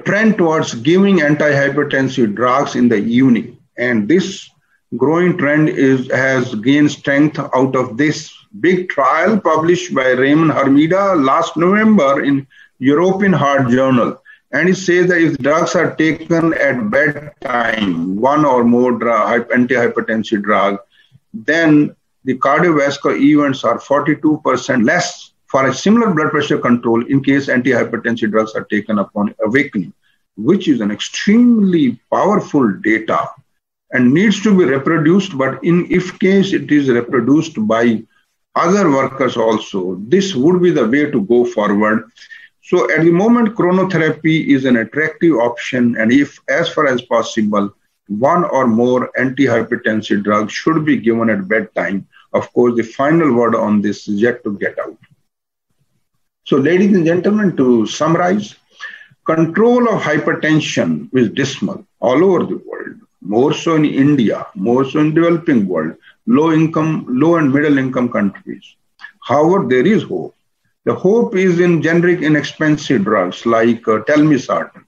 trend towards giving antihypertensive drugs in the evening, and this growing trend has gained strength out of this big trial published by Raymond Hermida last November in European Heart Journal. And it says that if drugs are taken at bedtime, one or more antihypertensive drug, then the cardiovascular events are 42% less for a similar blood pressure control in case antihypertensive drugs are taken upon awakening, which is an extremely powerful data and needs to be reproduced. But if case it is reproduced by other workers also, this would be the way to go forward. So at the moment, chronotherapy is an attractive option, and if as far as possible, one or more antihypertensive drugs should be given at bedtime. Of course, the final word on this is yet to get out. So ladies and gentlemen, to summarize, control of hypertension is dismal all over the world, more so in India, more so in developing world, low and middle income countries. However, there is hope. The hope is in generic inexpensive drugs like telmisartan,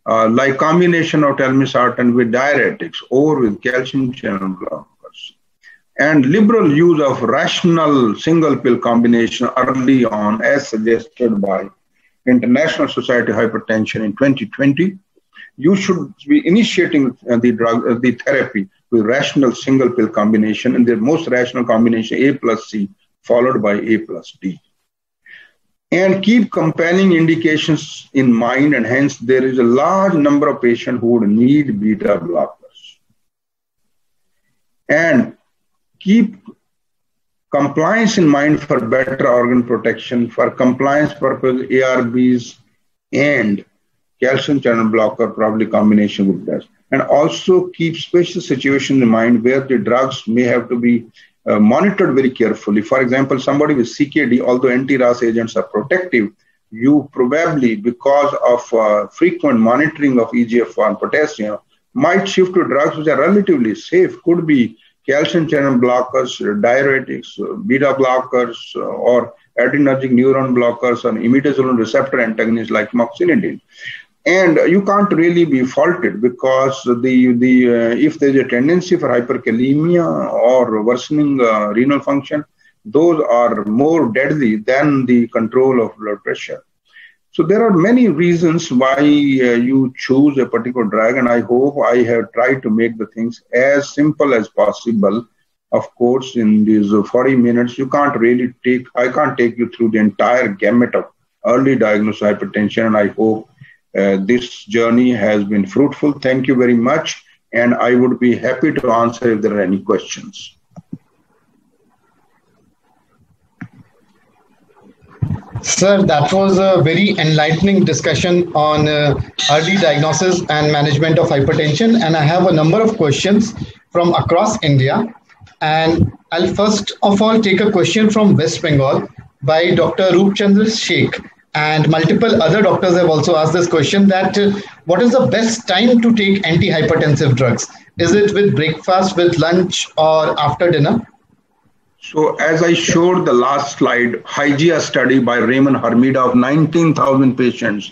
like combination of telmisartan with diuretics or with calcium channel blockers, and liberal use of rational single pill combination early on as suggested by International Society of Hypertension in 2020. You should be initiating the therapy with rational single pill combination, and the most rational combination A plus C followed by A plus D. And keep compelling indications in mind, and hence there is a large number of patients who would need beta blockers. And keep compliance in mind for better organ protection, for compliance purpose, ARBs and calcium channel blocker, probably combination with that. And also keep special situations in mind where the drugs may have to be monitored very carefully. For example, somebody with CKD, although anti-RAS agents are protective, you probably, because of frequent monitoring of EGFR and potassium, might shift to drugs which are relatively safe. Could be calcium channel blockers, diuretics, beta blockers, or adrenergic neuron blockers, and imidazolone receptor antagonists like moxinidil. And you can't really be faulted because if there's a tendency for hyperkalemia or worsening renal function, those are more deadly than the control of blood pressure. So there are many reasons why you choose a particular drug, and I hope I have tried to make the things as simple as possible. Of course, in these 40 minutes, I can't take you through the entire gamut of early diagnosis hypertension, and I hope this journey has been fruitful. Thank you very much. And I would be happy to answer if there are any questions. Sir, that was a very enlightening discussion on early diagnosis and management of hypertension. And I have a number of questions from across India. And I'll first of all take a question from West Bengal by Dr. Roopchandra Sheikh. And multiple other doctors have also asked this question that what is the best time to take antihypertensive drugs? Is it with breakfast, with lunch, or after dinner? So as I showed the last slide, HYGEA study by Raymond Hermida of 19,000 patients,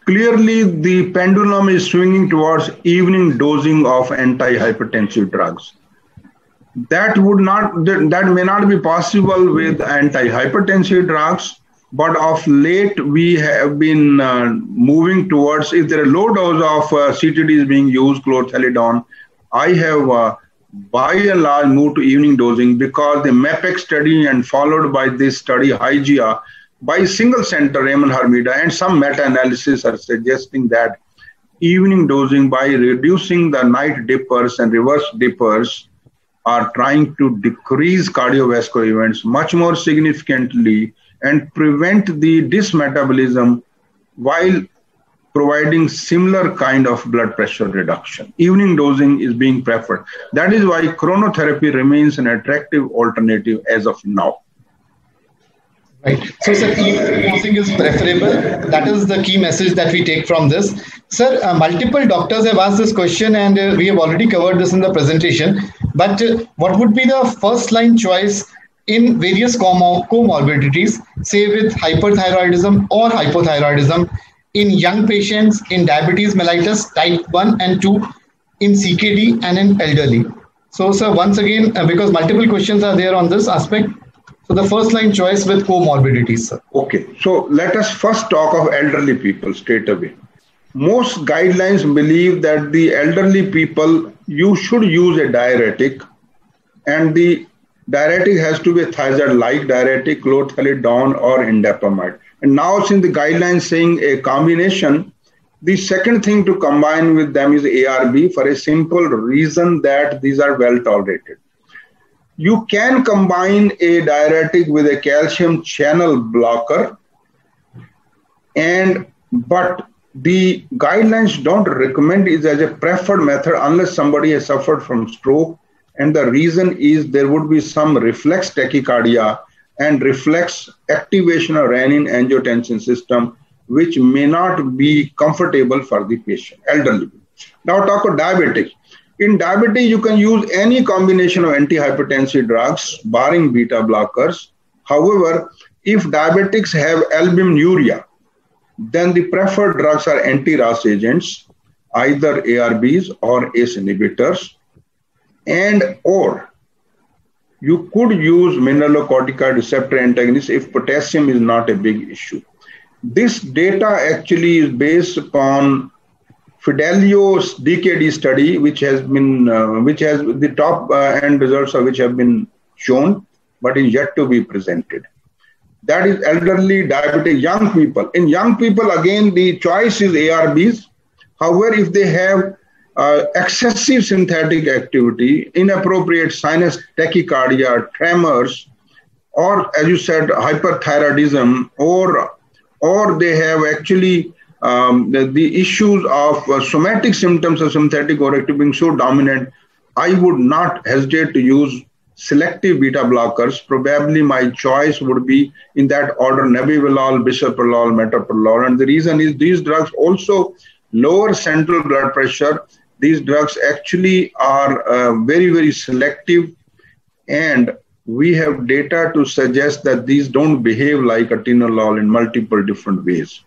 clearly the pendulum is swinging towards evening dosing of antihypertensive drugs. That may not be possible with antihypertensive drugs. But of late, we have been moving towards, if there are low dose of CTDs being used, chlorthalidone, I have by and large moved to evening dosing because the MAPEX study and followed by this study, HYGEA, by single center, Raymond Hermida, and some meta-analysis are suggesting that evening dosing by reducing the night dippers and reverse dippers are trying to decrease cardiovascular events much more significantly and prevent the dysmetabolism while providing similar kind of blood pressure reduction. Evening dosing is being preferred. That is why chronotherapy remains an attractive alternative as of now. Right. So, sir, evening dosing is preferable. That is the key message that we take from this. Sir, multiple doctors have asked this question, and we have already covered this in the presentation. But what would be the first line choice in various comorbidities, say with hyperthyroidism or hypothyroidism, in young patients, in diabetes mellitus type 1 and 2, in CKD, and in elderly. So, sir, once again, because multiple questions are there on this aspect, so the first line choice with comorbidities, sir. Okay, so let us first talk of elderly people straight away. Most guidelines believe that the elderly people, you should use a diuretic, and the diuretic has to be a thiazide-like diuretic, chlorthalidone or indapamide. And now, since the guidelines saying a combination, the second thing to combine with them is ARB for a simple reason that these are well tolerated. You can combine a diuretic with a calcium channel blocker, but the guidelines don't recommend it as a preferred method unless somebody has suffered from stroke. And the reason is there would be some reflex tachycardia and reflex activation of renin-angiotensin system, which may not be comfortable for the patient, elderly. Now talk about diabetic. In diabetes, you can use any combination of antihypertensive drugs, barring beta blockers. However, if diabetics have albuminuria, then the preferred drugs are anti-RAS agents, either ARBs or ACE inhibitors, or you could use mineralocorticoid receptor antagonists if potassium is not a big issue. This data actually is based upon Fidelio's DKD study, which has the top end results of which have been shown, but is yet to be presented. That is elderly, diabetic, young people. In young people, again, the choice is ARBs. However, if they have excessive synthetic activity, inappropriate sinus tachycardia, tremors, or as you said, hyperthyroidism, or they have actually the issues of somatic symptoms of synthetic overactivity being so dominant, I would not hesitate to use selective beta blockers. Probably my choice would be in that order: nebivolol, bisoprolol, metoprolol. And the reason is these drugs also lower central blood pressure. These drugs actually are very, very selective, and we have data to suggest that these don't behave like atenolol in multiple different ways.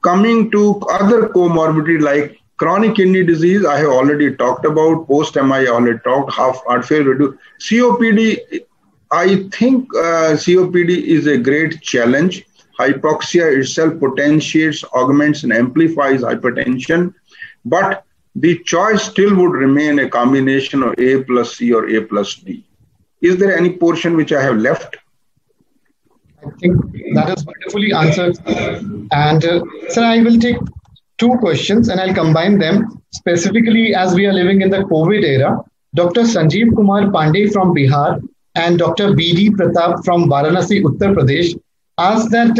Coming to other comorbidity like chronic kidney disease, I have already talked about. Post-MI, I already talked. Heart failure, COPD. I think COPD is a great challenge. Hypoxia itself potentiates, augments, and amplifies hypertension, but the choice still would remain a combination of A plus C or A plus D. Is there any portion which I have left? I think that is wonderfully answered. And sir, I will take two questions and I'll combine them. Specifically, as we are living in the COVID era, Dr. Sanjeev Kumar Pandey from Bihar and Dr. B.D. Pratap from Varanasi, Uttar Pradesh asked that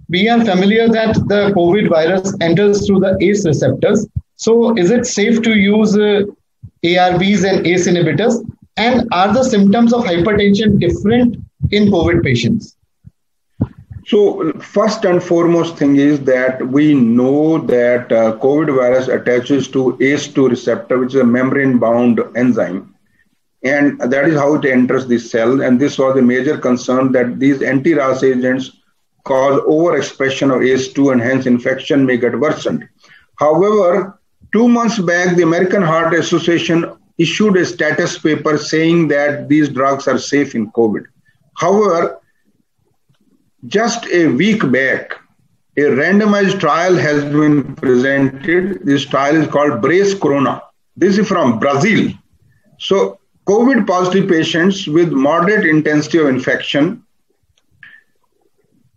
we are familiar that the COVID virus enters through the ACE receptors. So is it safe to use ARBs and ACE inhibitors? And are the symptoms of hypertension different in COVID patients? So first and foremost thing is that we know that COVID virus attaches to ACE2 receptor, which is a membrane-bound enzyme. And that is how it enters the cell. And this was a major concern that these anti-RAS agents cause overexpression of ACE2 and hence infection may get worsened. However, 2 months back, the American Heart Association issued a status paper saying that these drugs are safe in COVID. However, just a week back, a randomized trial has been presented. This trial is called BRACE Corona. This is from Brazil. So COVID positive patients with moderate intensity of infection,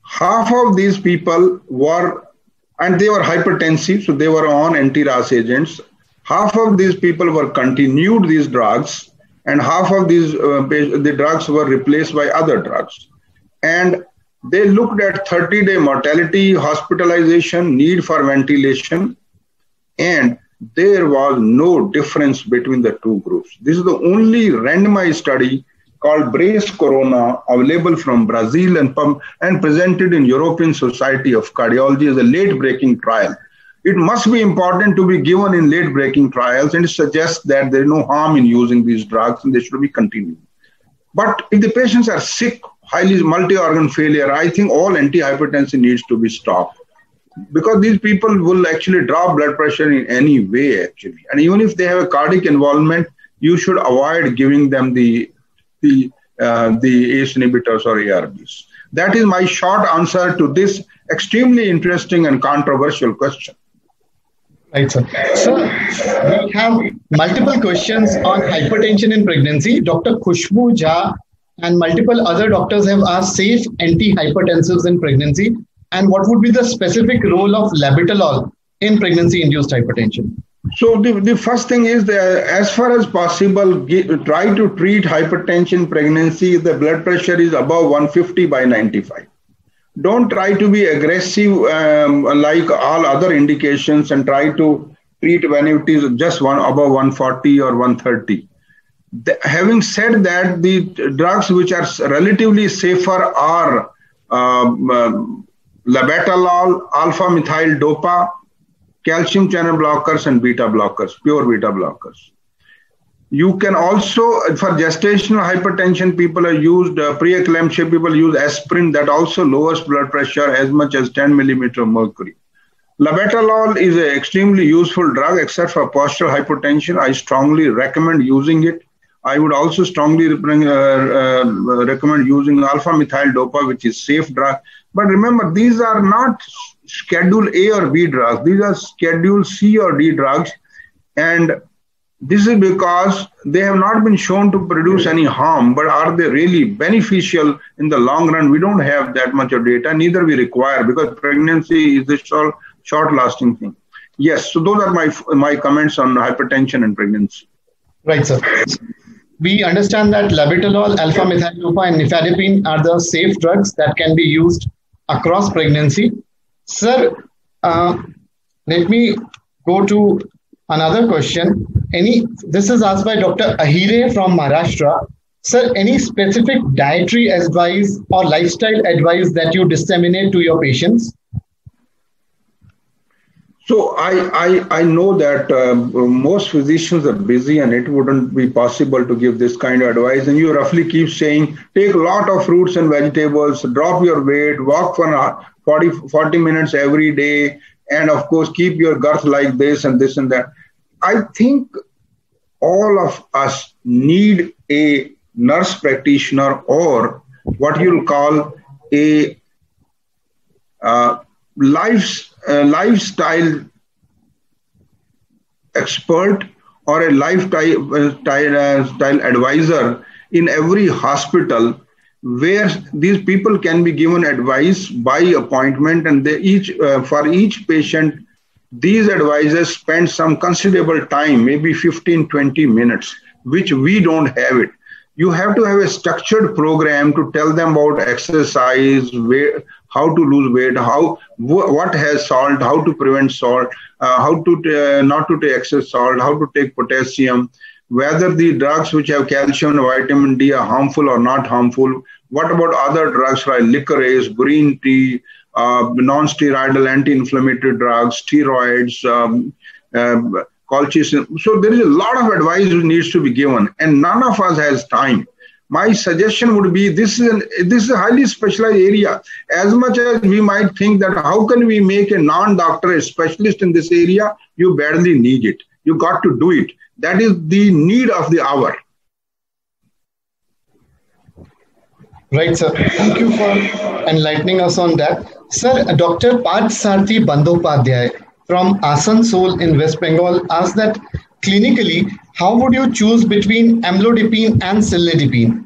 half of these people were, and they were hypertensive, so they were on anti-RAS agents. Half of these people were continued these drugs, and half of these the drugs were replaced by other drugs. And they looked at 30-day mortality, hospitalization, need for ventilation, and there was no difference between the two groups. This is the only randomized study called BRACE Corona, available from Brazil and presented in European Society of Cardiology as a late-breaking trial. It must be important to be given in late-breaking trials, and it suggests that there is no harm in using these drugs and they should be continued. But if the patients are sick, highly multi-organ failure, I think all antihypertensive needs to be stopped, because these people will actually drop blood pressure in any way, actually. And even if they have a cardiac involvement, you should avoid giving them the ACE inhibitors or ARBs. That is my short answer to this extremely interesting and controversial question. Right, sir. So we have multiple questions on hypertension in pregnancy. Dr. Khushbu Jha and multiple other doctors have asked safe antihypertensives in pregnancy, and what would be the specific role of labetalol in pregnancy-induced hypertension? So the first thing is that as far as possible, try to treat hypertension in pregnancy if the blood pressure is above 150 by 95. Don't try to be aggressive like all other indications and try to treat when it is just above 140 or 130. Having said that, the drugs which are relatively safer are labetalol, alpha-methyl dopa, calcium channel blockers, and beta blockers, pure beta blockers. You can also, for gestational hypertension, people are used, preeclampsia, people use aspirin that also lowers blood pressure as much as 10 millimeter mercury. Labetalol is an extremely useful drug, except for postural hypertension. I strongly recommend using it. I would also strongly recommend using alpha-methyl dopa, which is safe drug. But remember, these are not Schedule A or B drugs. These are Schedule C or D drugs. And this is because they have not been shown to produce any harm, but are they really beneficial in the long run? We don't have that much of data, neither we require, because pregnancy is a short-lasting thing. Yes, so those are my comments on hypertension and pregnancy. Right, sir. We understand that labetalol, alpha-methyl dopa, and nifadipine are the safe drugs that can be used across pregnancy. Sir, let me go to another question. This is asked by Dr. Ahire from Maharashtra. Sir, any specific dietary advice or lifestyle advice that you disseminate to your patients? So I know that most physicians are busy and it wouldn't be possible to give this kind of advice. And you roughly keep saying, take a lot of fruits and vegetables, drop your weight, walk for 40 minutes every day, and of course, keep your girth like this and this and that. I think all of us need a nurse practitioner or what you'll call a lifestyle expert or a lifestyle advisor in every hospital, where these people can be given advice by appointment, and for each patient, these advisors spend some considerable time, maybe 15-20 minutes, which we don't have it. You have to have a structured program to tell them about exercise, how to lose weight, what has salt, how to prevent salt, how to not to take excess salt, how to take potassium, whether the drugs which have calcium and vitamin D are harmful or not harmful. What about other drugs like licorice, green tea, non-steroidal anti-inflammatory drugs, steroids, colchicine. So there is a lot of advice which needs to be given, and none of us has time. My suggestion would be, this is a highly specialized area. As much as we might think that how can we make a non-doctor a specialist in this area, you badly need it. You got to do it. That is the need of the hour. Right, sir. Thank you for enlightening us on that. Sir, Dr. Parthsarthi Bandyopadhyay from Asansol in West Bengal asked that clinically, how would you choose between amlodipine and cilnidipine?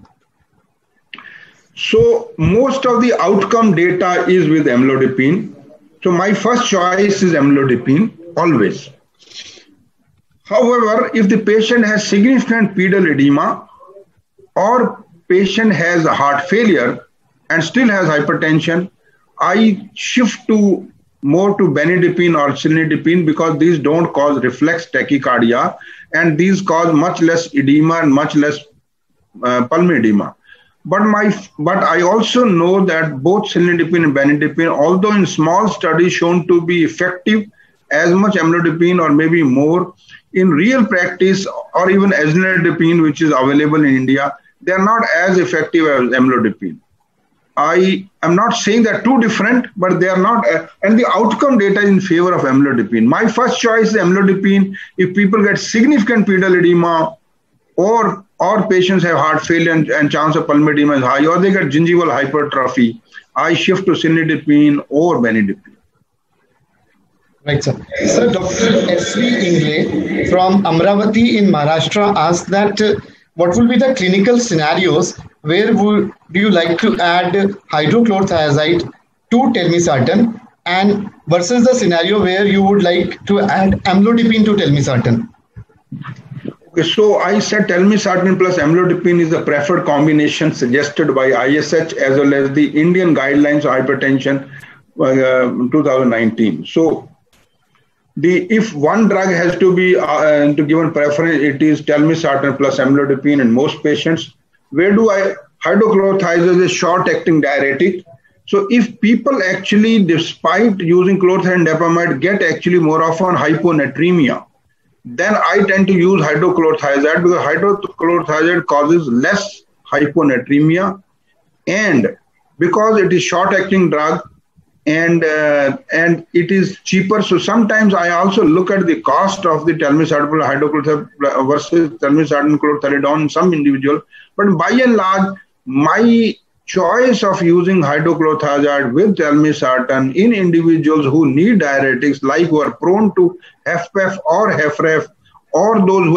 So most of the outcome data is with amlodipine. So my first choice is amlodipine, always. However, if the patient has significant pedal edema or patient has a heart failure and still has hypertension, I shift more to benidipine or cilnidipine, because these don't cause reflex tachycardia and these cause much less edema and much less pulmonary edema. But I also know that both cilnidipine and benidipine, although in small studies shown to be effective as much amlodipine or maybe more, in real practice, or even esnadipine, which is available in India, they are not as effective as amlodipine. I am not saying they're too different, but they are not, and the outcome data is in favor of amlodipine. My first choice is amlodipine. If people get significant pedal edema, or patients have heart failure and chance of pulmonary edema is high, or they get gingival hypertrophy, I shift to cilnidipine or benidipine. Right, sir. So Dr. S.V. Ingle from Amravati in Maharashtra asked that what will be the clinical scenarios where do you like to add hydrochlorothiazide to telmisartan, and versus the scenario where you would like to add amlodipine to telmisartan? Okay, so I said telmisartan plus amlodipine is the preferred combination suggested by ISH as well as the Indian guidelines of hypertension 2019. So if one drug has to be to given preference, it is telmisartan plus amlodipine in most patients. Where do hydrochlorothiazide is a short-acting diuretic. So if people actually, despite using chlorothiazide and dapamide, get actually more often hyponatremia, then I tend to use hydrochlorothiazide, because hydrochlorothiazide causes less hyponatremia, and because it is short-acting drug and it is cheaper. So sometimes I also look at the cost of the telmisartan hydrochlorothiazide versus telmisartan chlorothiazide in some individual. But by and large, my choice of using hydrochlorothiazide with telmisartan in individuals who need diuretics, like who are prone to HFpEF or HFrEF, or those who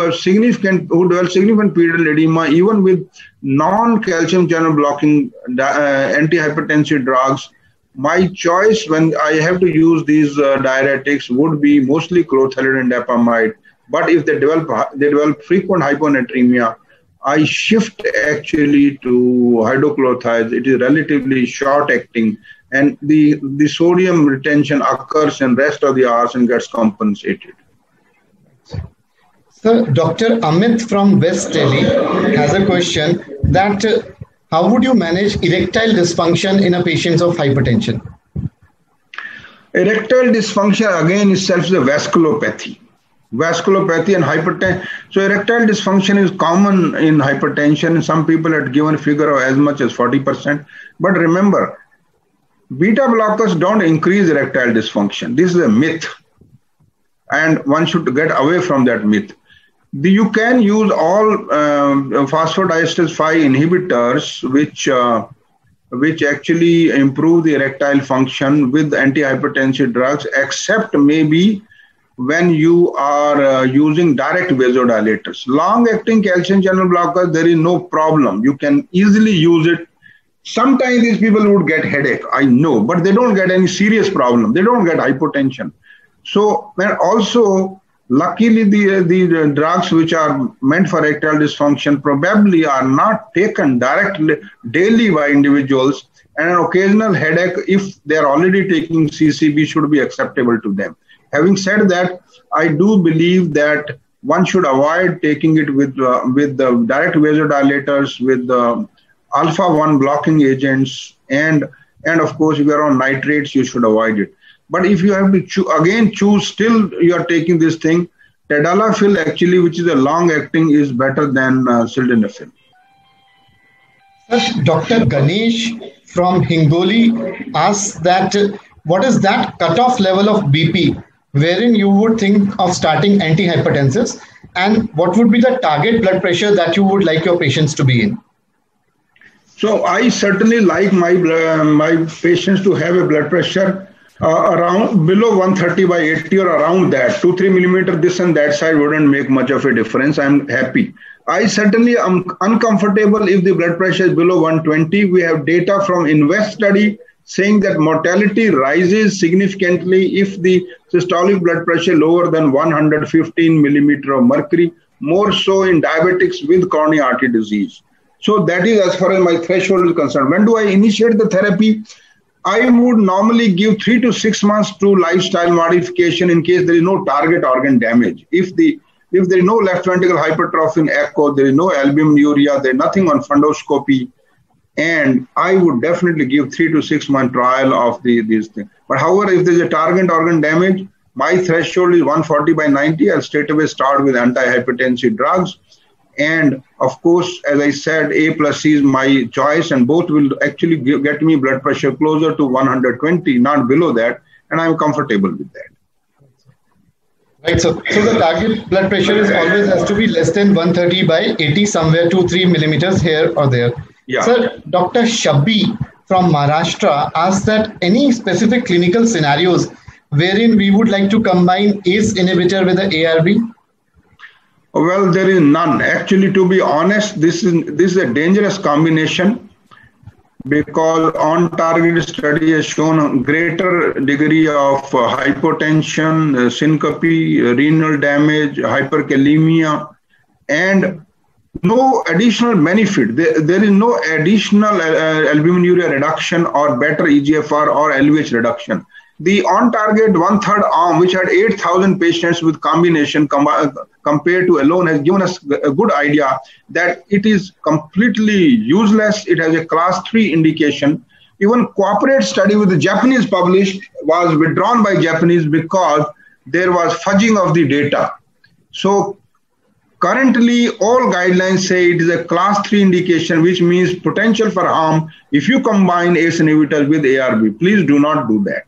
develop significant pedal edema, even with non-calcium channel blocking antihypertensive drugs, my choice when I have to use these diuretics would be mostly chlorothiazide and dapamide. But if they develop frequent hyponatremia, I shift actually to hydrochlorothiazide. It is relatively short acting, and the sodium retention occurs in rest of the hours and gets compensated. So Dr. Amit from West Delhi has a question that how would you manage erectile dysfunction in a patient of hypertension? Erectile dysfunction again itself is a vasculopathy. Vasculopathy and hypertension. So erectile dysfunction is common in hypertension. Some people have given a figure of as much as 40%. But remember, beta blockers don't increase erectile dysfunction. This is a myth, and one should get away from that myth. You can use all phosphodiesterase 5 inhibitors, which actually improve the erectile function with antihypertensive drugs, except maybe when you are using direct vasodilators. Long-acting calcium channel blockers, there is no problem. You can easily use it. Sometimes these people would get headache, I know, but they don't get any serious problem. They don't get hypotension. So, and also, luckily, the drugs which are meant for erectile dysfunction probably are not taken directly daily by individuals, and an occasional headache, if they are already taking CCB, should be acceptable to them. Having said that, I do believe that one should avoid taking it with the direct vasodilators, with the alpha-1 blocking agents, and of course, if you are on nitrates, you should avoid it. But if you have to choose, still you are taking this thing, tadalafil actually, which is a long-acting, is better than sildenafil. Dr. Ganesh from Hingoli asks that what is that cutoff level of BP wherein you would think of starting antihypertensives, and what would be the target blood pressure that you would like your patients to be in? So I certainly like my patients to have a blood pressure around below 130 by 80 or around that. 2-3 millimeter this and that side wouldn't make much of a difference. I'm happy. I certainly am uncomfortable if the blood pressure is below 120. We have data from INVEST study saying that mortality rises significantly if the systolic blood pressure lower than 115 millimeter of mercury, more so in diabetics with coronary artery disease. So that is as far as my threshold is concerned. When do I initiate the therapy? I would normally give 3 to 6 months to lifestyle modification in case there is no target organ damage. If there is no left ventricle hypertrophy in echo, there is no albuminuria, there is nothing on fundoscopy, and I would definitely give 3 to 6 month trial of these things. But however, if there is a target organ damage, my threshold is 140 by 90. I'll straight away start with antihypertensive drugs. And of course, as I said, A plus C is my choice, and both will actually get me blood pressure closer to 120, not below that, and I'm comfortable with that. Right. So the target blood pressure is always has to be less than 130/80, somewhere 2-3 millimeters here or there. Yeah. Sir, Dr. Shabbi from Maharashtra asked that any specific clinical scenarios wherein we would like to combine ACE inhibitor with the ARB? Well, there is none. Actually, to be honest, this is a dangerous combination, because on-target study has shown a greater degree of hypotension, syncope, renal damage, hyperkalemia, and no additional benefit. There is no additional albuminuria reduction or better EGFR or LVH reduction. The on-target one-third arm, which had 8,000 patients with combination compared to alone, has given us a good idea that it is completely useless. It has a class 3 indication. Even cooperative study with the Japanese published was withdrawn by Japanese because there was fudging of the data. So currently, all guidelines say it is a class 3 indication, which means potential for harm if you combine ACE inhibitors with ARB. Please do not do that.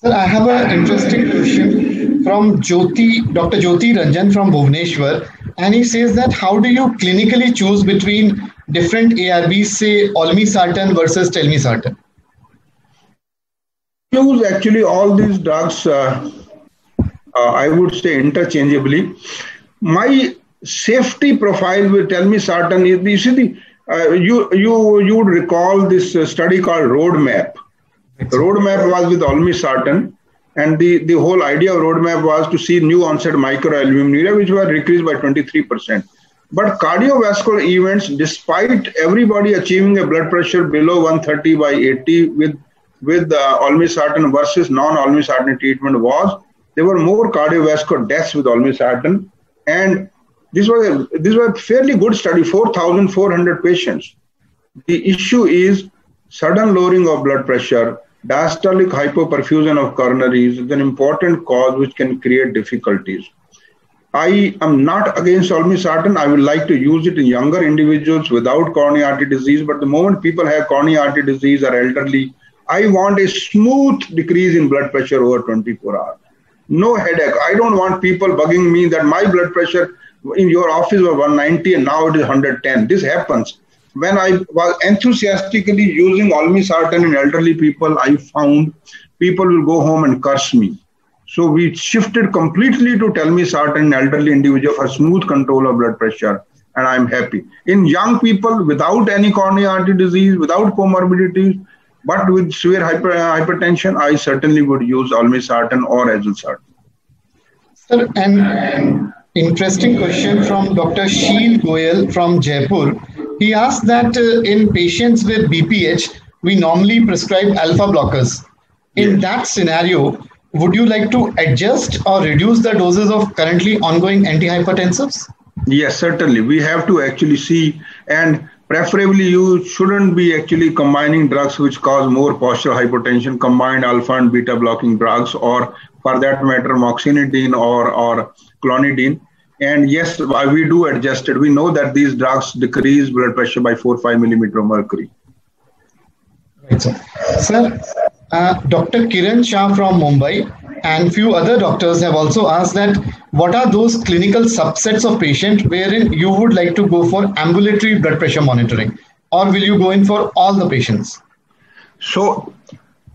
Sir, I have an interesting question from Dr. Jyoti Ranjan from Bhubaneswar, and he says that how do you clinically choose between different ARBs, say olmesartan versus telmisartan? Use actually all these drugs, I would say interchangeably. My safety profile with telmisartan is, you see, you would recall this study called Roadmap. Roadmap was with olmesartan, and the whole idea of Roadmap was to see new onset microalbuminuria, which were decreased by 23%. But cardiovascular events, despite everybody achieving a blood pressure below 130/80 with olmesartan versus non-olmesartan treatment, there were more cardiovascular deaths with olmesartan, and this was a fairly good study, 4,400 patients. The issue is sudden lowering of blood pressure. Diastolic hypoperfusion of coronaries is an important cause which can create difficulties. I am not against olmesartan. I would like to use it in younger individuals without coronary artery disease, but the moment people have coronary artery disease or elderly, I want a smooth decrease in blood pressure over 24 hours. No headache. I don't want people bugging me that my blood pressure in your office was 190 and now it is 110. This happens. When I was enthusiastically using olmesartan in elderly people, I found people will go home and curse me. So we shifted completely to telmisartan in elderly individual for smooth control of blood pressure, and I'm happy. In young people without any coronary artery disease, without comorbidities, but with severe hypertension, I certainly would use olmesartan or azilsartan. Sir, an interesting question from Dr. Sheel Goyal from Jaipur. He asked that in patients with BPH, we normally prescribe alpha blockers. In that scenario, would you like to adjust or reduce the doses of currently ongoing antihypertensives? Yes, certainly. We have to actually see, and preferably you shouldn't be actually combining drugs which cause more postural hypertension, combined alpha and beta blocking drugs, or for that matter, moxinidine or clonidine. And yes, we do adjust it. We know that these drugs decrease blood pressure by 4-5 millimeter of mercury. Right, sir. Sir, Dr. Kiran Shah from Mumbai and few other doctors have also asked that what are those clinical subsets of patient wherein you would like to go for ambulatory blood pressure monitoring, or will you go in for all the patients? So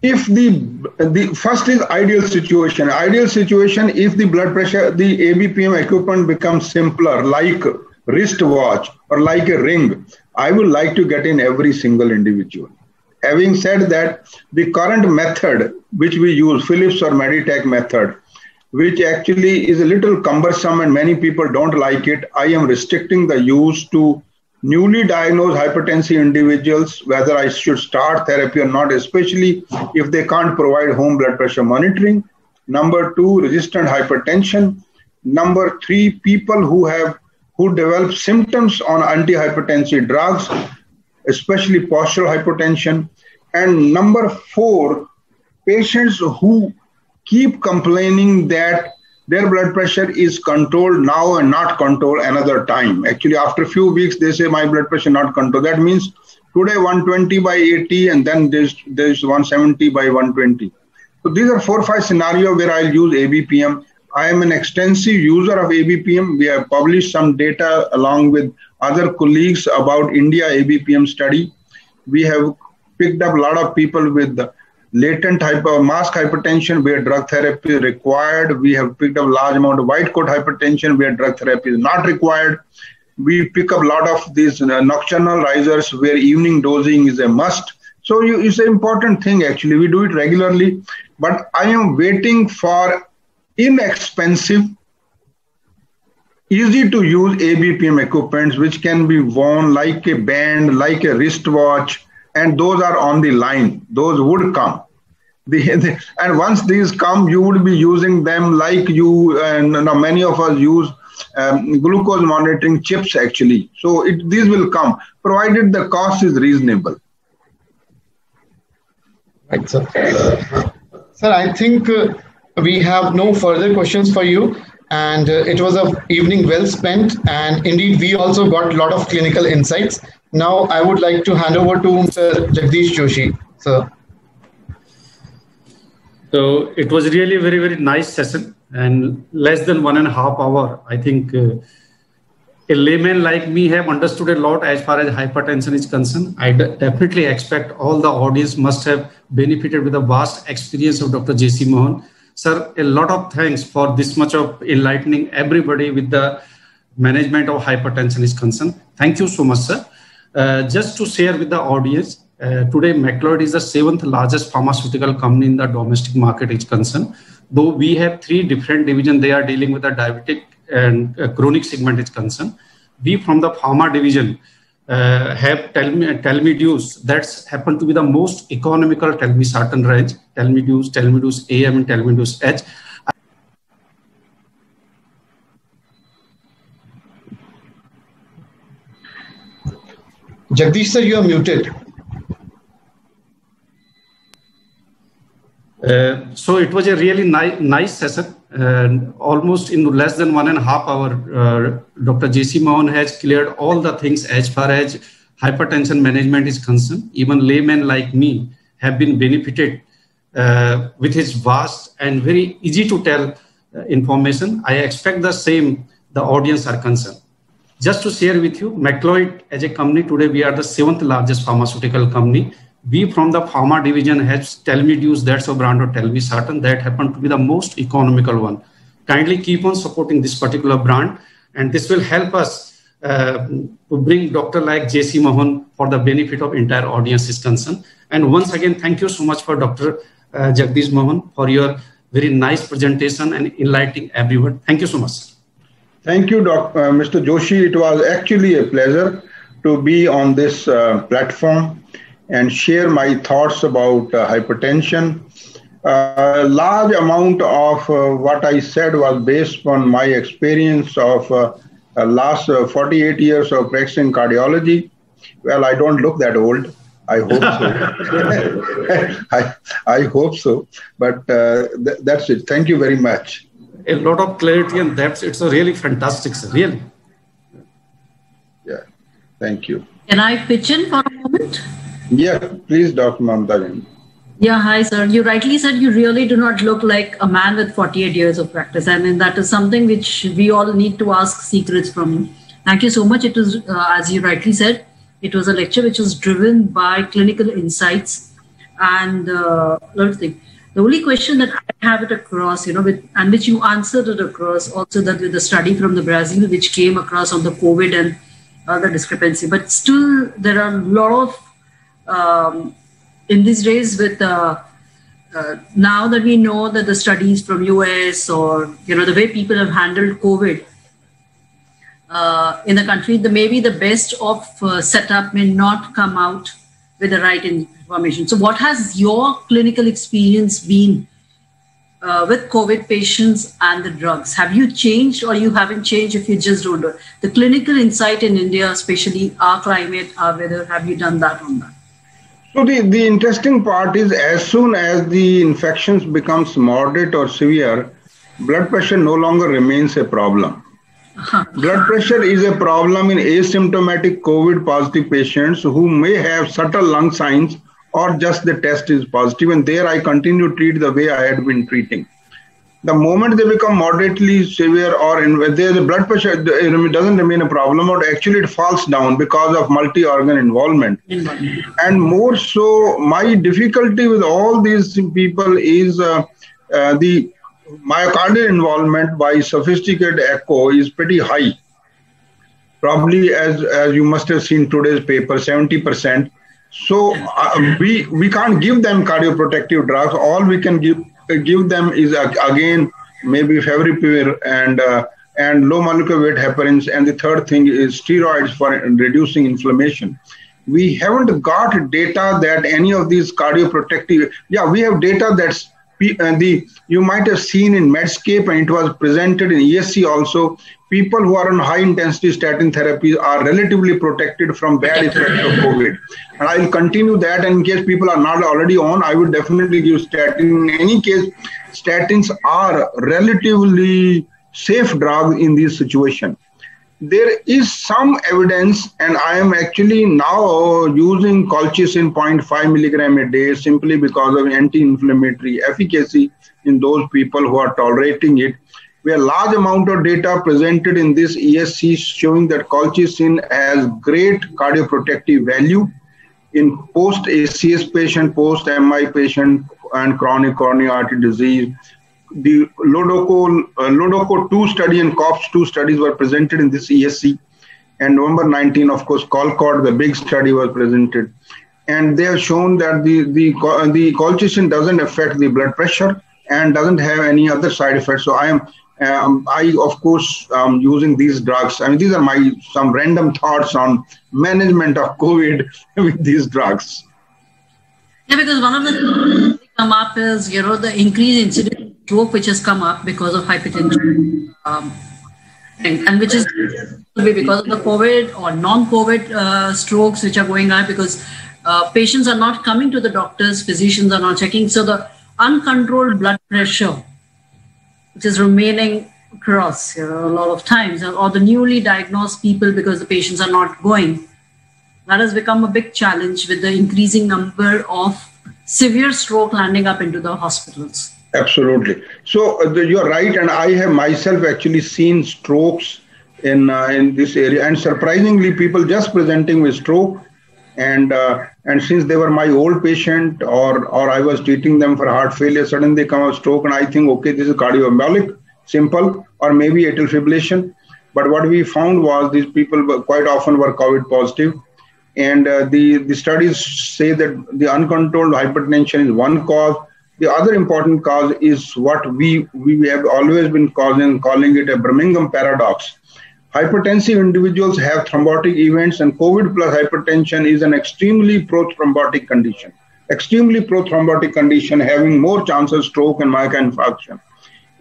if the first is ideal situation, if the blood pressure, the ABPM equipment becomes simpler, like wristwatch or like a ring, I would like to get in every single individual. Having said that, the current method which we use, Philips or Meditech method, which actually is a little cumbersome and many people don't like it, I am restricting the use to newly diagnosed hypertensive individuals, whether I should start therapy or not, especially if they can't provide home blood pressure monitoring. Number 2, resistant hypertension. Number 3, people who develop symptoms on antihypertensive drugs, especially postural hypertension. And number 4, patients who keep complaining that their blood pressure is controlled now and not controlled another time. Actually, after a few weeks, they say my blood pressure not controlled. That means today 120 by 80, and then there's 170 by 120. So these are 4 or 5 scenarios where I'll use ABPM. I am an extensive user of ABPM. We have published some data along with other colleagues about India ABPM study. We have picked up a lot of people with latent mask hypertension where drug therapy is required. We have picked up a large amount of white coat hypertension where drug therapy is not required. We pick up a lot of these nocturnal risers where evening dosing is a must. So it's an important thing actually. We do it regularly, but I am waiting for inexpensive, easy to use ABPM equipments which can be worn like a band, like a wristwatch, and those are on the line. Those would come. And once these come, you would be using them like you and many of us use glucose monitoring chips actually. So these will come, provided the cost is reasonable. Right, sir. Sir, I think we have no further questions for you. And it was an evening well spent. And indeed, we also got a lot of clinical insights. Now, I would like to hand over to Mr. Jagdish Joshi, sir. So it was really a very, very nice session, and less than 1.5 hours. I think a layman like me have understood a lot as far as hypertension is concerned. I definitely expect all the audience must have benefited with the vast experience of Dr. J.C. Mohan. Sir, a lot of thanks for this much of enlightening everybody with the management of hypertension is concerned. Thank you so much, sir. Just to share with the audience, today Macleod is the 7th largest pharmaceutical company in the domestic market is concerned. Though we have 3 different divisions, they are dealing with the diabetic and chronic segment is concerned. We from the pharma division have Telmidews that's happened to be the most economical telmisartan range, Telmidews AM and Telmidews H. Jagdish sir, you are muted. So it was a really nice session. Almost in less than 1.5 hours, Dr. J.C. Mohan has cleared all the things as far as hypertension management is concerned. Even laymen like me have been benefited with his vast and very easy to tell information. I expect the same the audience are concerned. Just to share with you, Macleod as a company, today we are the 7th largest pharmaceutical company. We from the pharma division has Telmidews, that's a brand of telmisartan that happened to be the most economical one. Kindly keep on supporting this particular brand, and this will help us to bring doctor like J.C. Mohan for the benefit of entire audience is concerned. And once again, thank you so much for Dr. Jagdish Mohan for your very nice presentation and enlightening everyone. Thank you so much. Thank you, Mr. Joshi. It was actually a pleasure to be on this platform and share my thoughts about hypertension. A large amount of what I said was based on my experience of last 48 years of practicing cardiology. Well, I don't look that old. I hope so. I hope so. But that's it. Thank you very much. A lot of clarity and depth. It's a really fantastic, sir. Really. Yeah. Thank you. Can I pitch in for a moment? Yeah, please, Dr. Mamta. Yeah, hi, sir. You rightly said you really do not look like a man with 48 years of practice. I mean, that is something which we all need to ask secrets from you. Thank you so much. It was, as you rightly said, it was a lecture which was driven by clinical insights and a lot of things. The only question that I have it across, and which you answered it across, also that with the study from the Brazil, which came across on the COVID and the discrepancy. But still, there are a lot of in these days with now that we know that the studies from US or the way people have handled COVID in the country, maybe the best of setup may not come out with the right information. So what has your clinical experience been with COVID patients and the drugs? Have you changed or you haven't changed if you just don't do it? The clinical insight in India, especially our climate, our weather, have you done that on that? So the interesting part is as soon as the infections becomes moderate or severe, blood pressure no longer remains a problem. Blood pressure is a problem in asymptomatic COVID positive patients who may have subtle lung signs or just the test is positive, and there I continue to treat the way I had been treating. The moment they become moderately severe or there the blood pressure doesn't remain a problem, or actually it falls down because of multi-organ involvement. And more so, my difficulty with all these people is the myocardial involvement by sophisticated echo is pretty high. Probably as you must have seen today's paper, 70%. So we can't give them cardioprotective drugs. All we can give them is again maybe favipiravir and low molecular weight heparins, and the third thing is steroids for reducing inflammation. We haven't got data that any of these cardioprotective. Yeah, we have data that's you might have seen in Medscape, and it was presented in ESC also. People who are on high intensity statin therapy are relatively protected from bad effects of COVID. And I will continue that. And in case people are not already on, I would definitely give statin. In any case, statins are relatively safe drugs in this situation. There is some evidence, and I am actually now using colchicine 0.5 milligram a day simply because of anti-inflammatory efficacy in those people who are tolerating it. We have a large amount of data presented in this ESC showing that colchicine has great cardioprotective value in post-ACS patient, post-MI patient, and chronic coronary artery disease. The Lodoco 2 study and COPS 2 studies were presented in this ESC. And November 19, of course, COLCOT, the big study, was presented. And they have shown that the colchicine doesn't affect the blood pressure and doesn't have any other side effects. So I of course, using these drugs. I mean, these are some random thoughts on management of COVID with these drugs. Yeah, because one of the things that come up is, the increased incidence of stroke which has come up because of hypertension, and which is because of the COVID or non-COVID strokes which are going on because patients are not coming to the doctors, physicians are not checking. So the uncontrolled blood pressure, which is remaining across a lot of times, or the newly diagnosed people because the patients are not going, that has become a big challenge with the increasing number of severe stroke landing up into the hospitals. Absolutely. So you're right, and I have myself actually seen strokes in this area, and surprisingly, people just presenting with stroke, and since they were my old patient or I was treating them for heart failure, suddenly they come out stroke, and I think, okay, this is cardioembolic, simple, or maybe atrial fibrillation. But what we found was these people quite often were COVID positive. And the studies say that the uncontrolled hypertension is one cause. The other important cause is what we have always been calling it a Birmingham paradox. Hypertensive individuals have thrombotic events, and COVID plus hypertension is an extremely prothrombotic condition. Extremely prothrombotic condition, having more chance of stroke and myocardial infarction.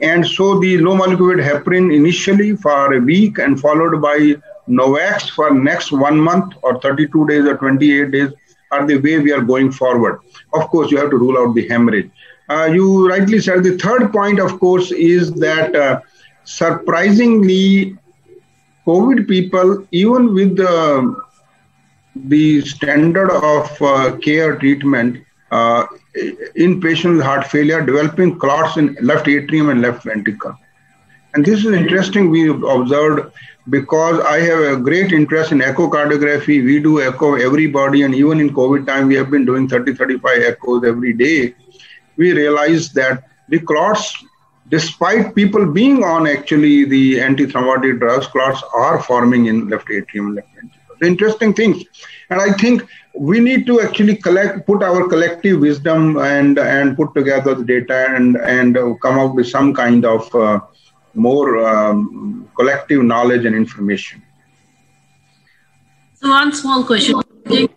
And so the low molecular weight heparin initially for a week and followed by Novax for next 1 month or 32 days or 28 days are the way we are going forward. Of course, you have to rule out the hemorrhage. You rightly said the third point, of course, is that surprisingly, COVID people, even with the standard of care treatment in patients with heart failure, developing clots in left atrium and left ventricle. And this is interesting, we observed, because I have a great interest in echocardiography. We do echo everybody, and even in COVID time, we have been doing 30-35 echoes every day. We realized that the clots, despite people being on actually the antithrombotic drugs, clots are forming in left atrium and left ventricle. The interesting things. And I think we need to actually put our collective wisdom and put together the data and come up with some kind of more collective knowledge and information. So one small question.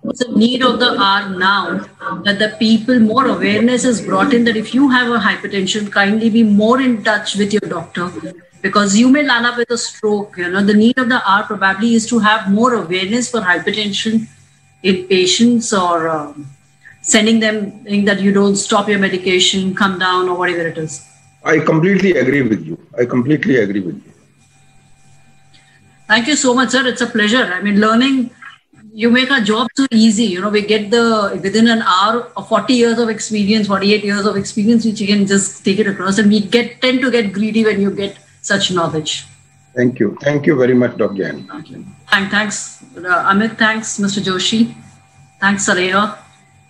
What's the need of the hour now that the people, more awareness is brought in that if you have a hypertension, kindly be more in touch with your doctor because you may land up with a stroke. The need of the hour probably is to have more awareness for hypertension in patients or sending them saying that you don't stop your medication, come down or whatever it is. I completely agree with you. I completely agree with you. Thank you so much, sir. It's a pleasure. I mean, learning, you make our job so easy. You know, we get within an hour of 40 years of experience, 48 years of experience, which you can just take it across. And we tend to get greedy when you get such knowledge. Thank you. Thank you very much, Dr. Jain. Thank you. Thanks, Amit. Thanks, Mr. Joshi. Thanks, Saleha.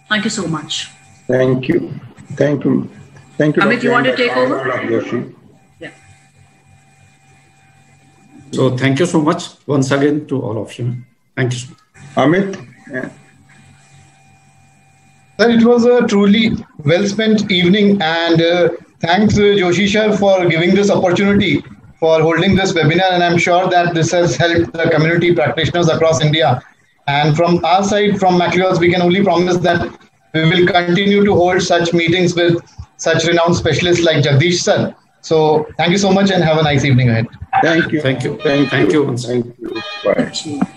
Thank you so much. Thank you. Thank you. Thank you. Amit, you want to take over? Joshi. Yeah. So thank you so much once again to all of you. Thank you. Amit? Yeah. Sir, it was a truly well spent evening, and thanks Joshi sir for giving this opportunity for holding this webinar, and I'm sure that this has helped the community practitioners across India. And from our side, from McLeod's, we can only promise that we will continue to hold such meetings with such renowned specialists like Jagdish sir. So thank you so much and have a nice evening ahead. Thank you. Thank you. Thank you. Thank you. Thank you. Bye.